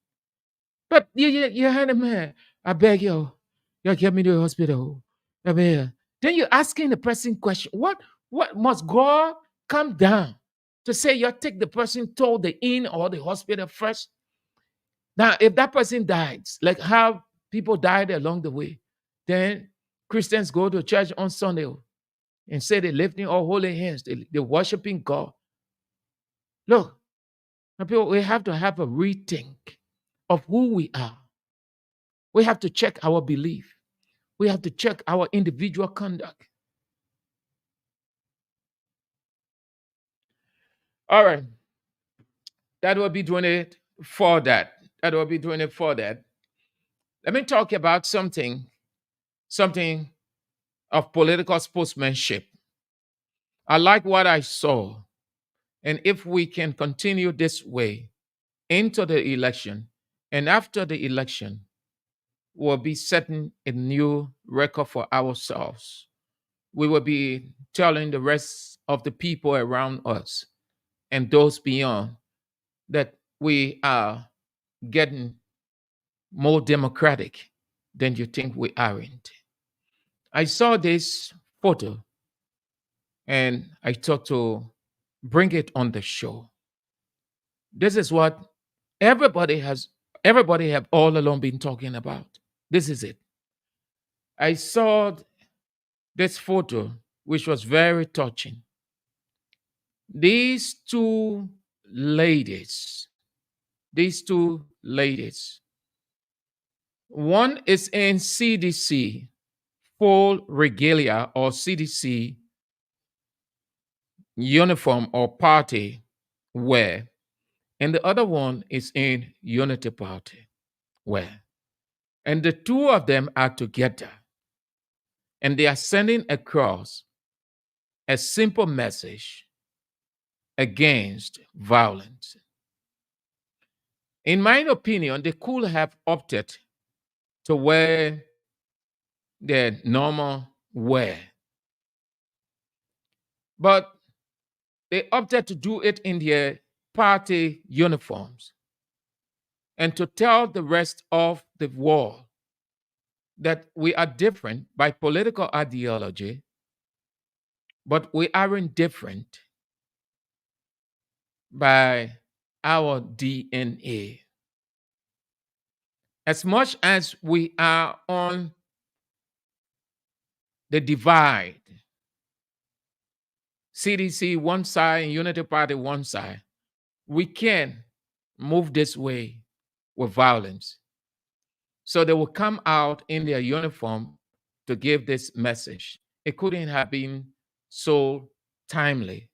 But you had a man, I beg you get me to the hospital. I beg. Then you're asking the person question. What must God come down to say you take the person to the inn or the hospital first? Now, if that person dies, like how people died along the way, then Christians go to church on Sunday and say they're lifting all holy hands, they're worshiping God. Look, people, we have to have a rethink of who we are. We have to check our belief. We have to check our individual conduct. All right. That will be doing it for that. That will be doing it for that. Let me talk about something of political sportsmanship. I like what I saw. And if we can continue this way into the election, and after the election, we'll be setting a new record for ourselves. We will be telling the rest of the people around us and those beyond that we are getting more democratic than you think we aren't. I saw this photo and I thought to bring it on the show. This is what everybody have all along been talking about. This is it. I saw this photo, which was very touching. These two ladies, one is in CDC full regalia or CDC uniform or party wear, and the other one is in Unity Party. Where? And the two of them are together, and they are sending across a simple message against violence. In my opinion, they could have opted to wear their normal wear, but they opted to do it in their party uniforms and to tell the rest of the world that we are different by political ideology, but we aren't different by our DNA. As much as we are on the divide, CDC one side and Unity Party one side, we can move this way with violence. So they will come out in their uniform to give this message. It couldn't have been so timely,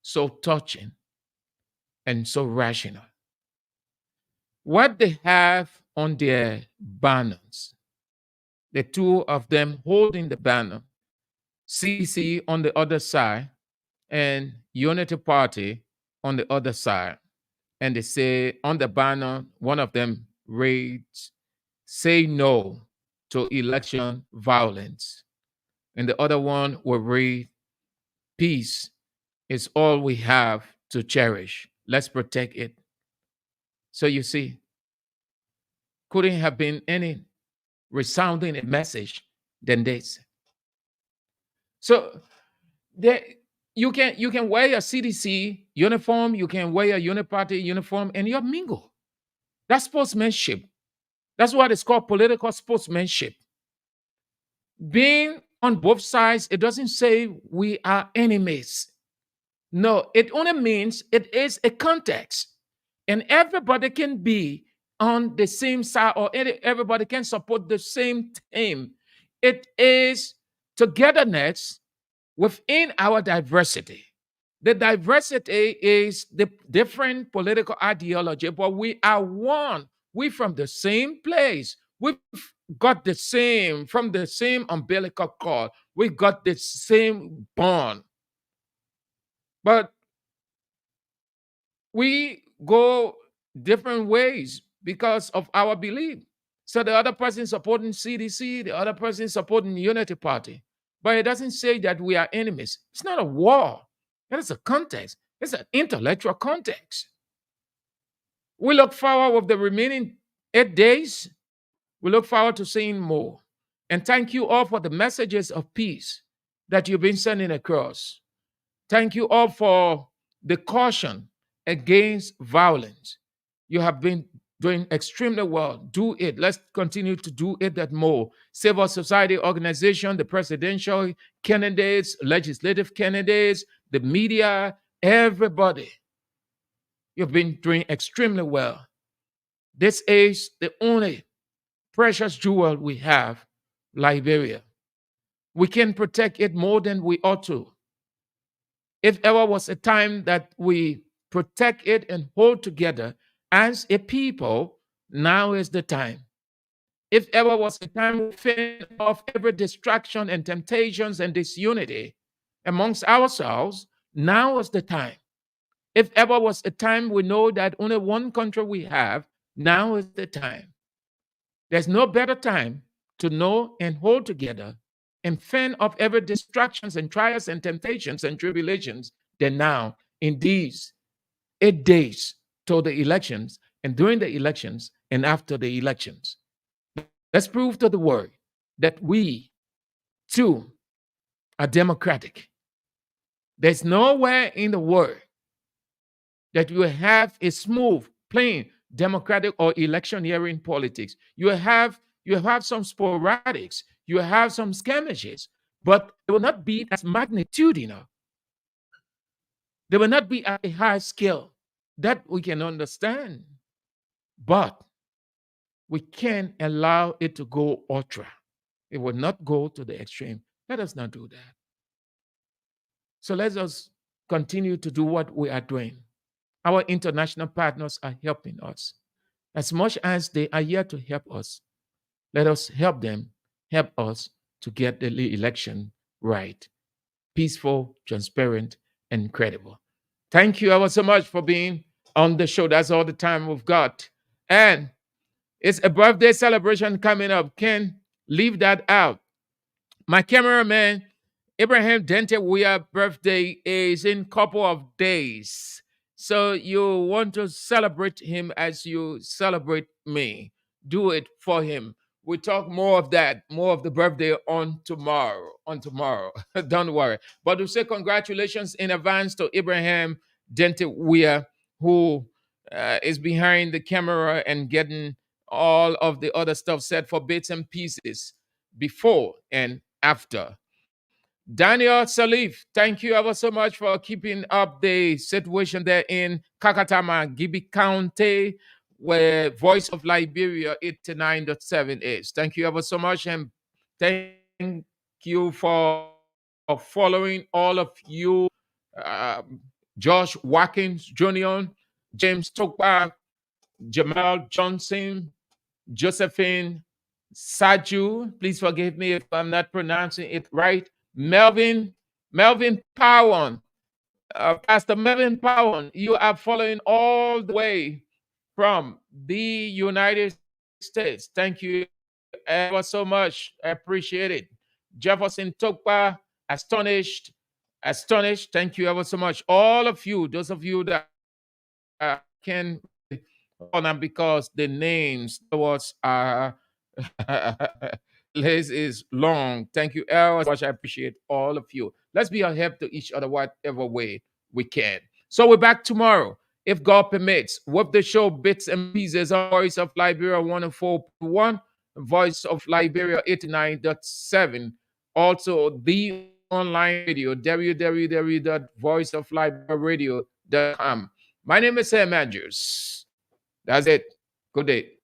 so touching, and so rational. What they have on their banners, the two of them holding the banner, CC on the other side and Unity Party on the other side. And they say on the banner, one of them reads, "Say no to election violence." And the other one will read, "Peace is all we have to cherish. Let's protect it." So you see, couldn't have been any resounding message than this. So there, you can wear a CDC uniform, you can wear a Uniparty uniform, and you're mingle. That's sportsmanship. That's what it's called, political sportsmanship. Being on both sides, it doesn't say we are enemies. No, it only means it is a context. And everybody can be on the same side, or everybody can support the same team. It is togetherness within our diversity. The diversity is the different political ideology, but we are one. We from the same place. We've got the same, from the same umbilical cord. We got the same bond. But we go different ways because of our belief. So the other person supporting CDC, the other person supporting Unity Party. But it doesn't say that we are enemies. It's not a war. It is a context. It's an intellectual context. We look forward with the remaining 8 days. We look forward to seeing more. And thank you all for the messages of peace that you've been sending across. Thank you all for the caution against violence. You have been doing extremely well. Do it. Let's continue to do it that more. Civil society organization, the presidential candidates, legislative candidates, the media, everybody. You've been doing extremely well. This is the only precious jewel we have, Liberia. We can protect it more than we ought to. If ever was a time that we protect it and hold together as a people, now is the time. If ever was a time we fend off every distraction and temptations and disunity amongst ourselves, now is the time. If ever was a time we know that only one country we have, now is the time. There's no better time to know and hold together and fend off every distractions and trials and temptations and tribulations than now in these 8 days till the elections and during the elections and after the elections. Let's prove to the world that we too are democratic. There's nowhere in the world that you have a smooth, plain democratic or electioneering politics. You have some sporadics, you have some skirmishes, but they will not be as magnitudinal. They will not be at a high scale. That we can understand. But we can't allow it to go ultra. It will not go to the extreme. Let us not do that. So let us continue to do what we are doing. Our international partners are helping us. As much as they are here to help us, let us help them, help us to get the election right, peaceful, transparent, and credible. Thank you ever so much for being on the show. That's all the time we've got. And it's a birthday celebration coming up. Can't leave that out. My cameraman, Abraham Dente Weir birthday is in couple of days. So you want to celebrate him as you celebrate me. Do it for him. We talk more of that, more of the birthday on tomorrow. Don't worry. But to say congratulations in advance to Abraham Dente Weir, who is behind the camera and getting all of the other stuff set for Bits and Pieces before and after. Daniel Salif, thank you ever so much for keeping up the situation there in Kakatama, Gibi County, where Voice of Liberia 89.7 is. Thank you ever so much, and thank you for following all of you. Josh Watkins Jr., James Tokpa, Jamal Johnson, Josephine Saju, please forgive me if I'm not pronouncing it right. Melvin Powan, Pastor Melvin Powan, you are following all the way from the United States. Thank you ever so much. I appreciate it. Jefferson Tokpa, astonished. Thank you ever so much. All of you, those of you that can on them because the names towards are list is long. Thank you very much. I appreciate all of you. Let's be a help to each other whatever way we can. So we're back tomorrow, if God permits, with the show Bits and Pieces on Voice of Liberia 104.1, Voice of Liberia 89.7. Also, the online radio, www.voiceofliberiaradio.com. My name is Sam Andrews. That's it. Good day.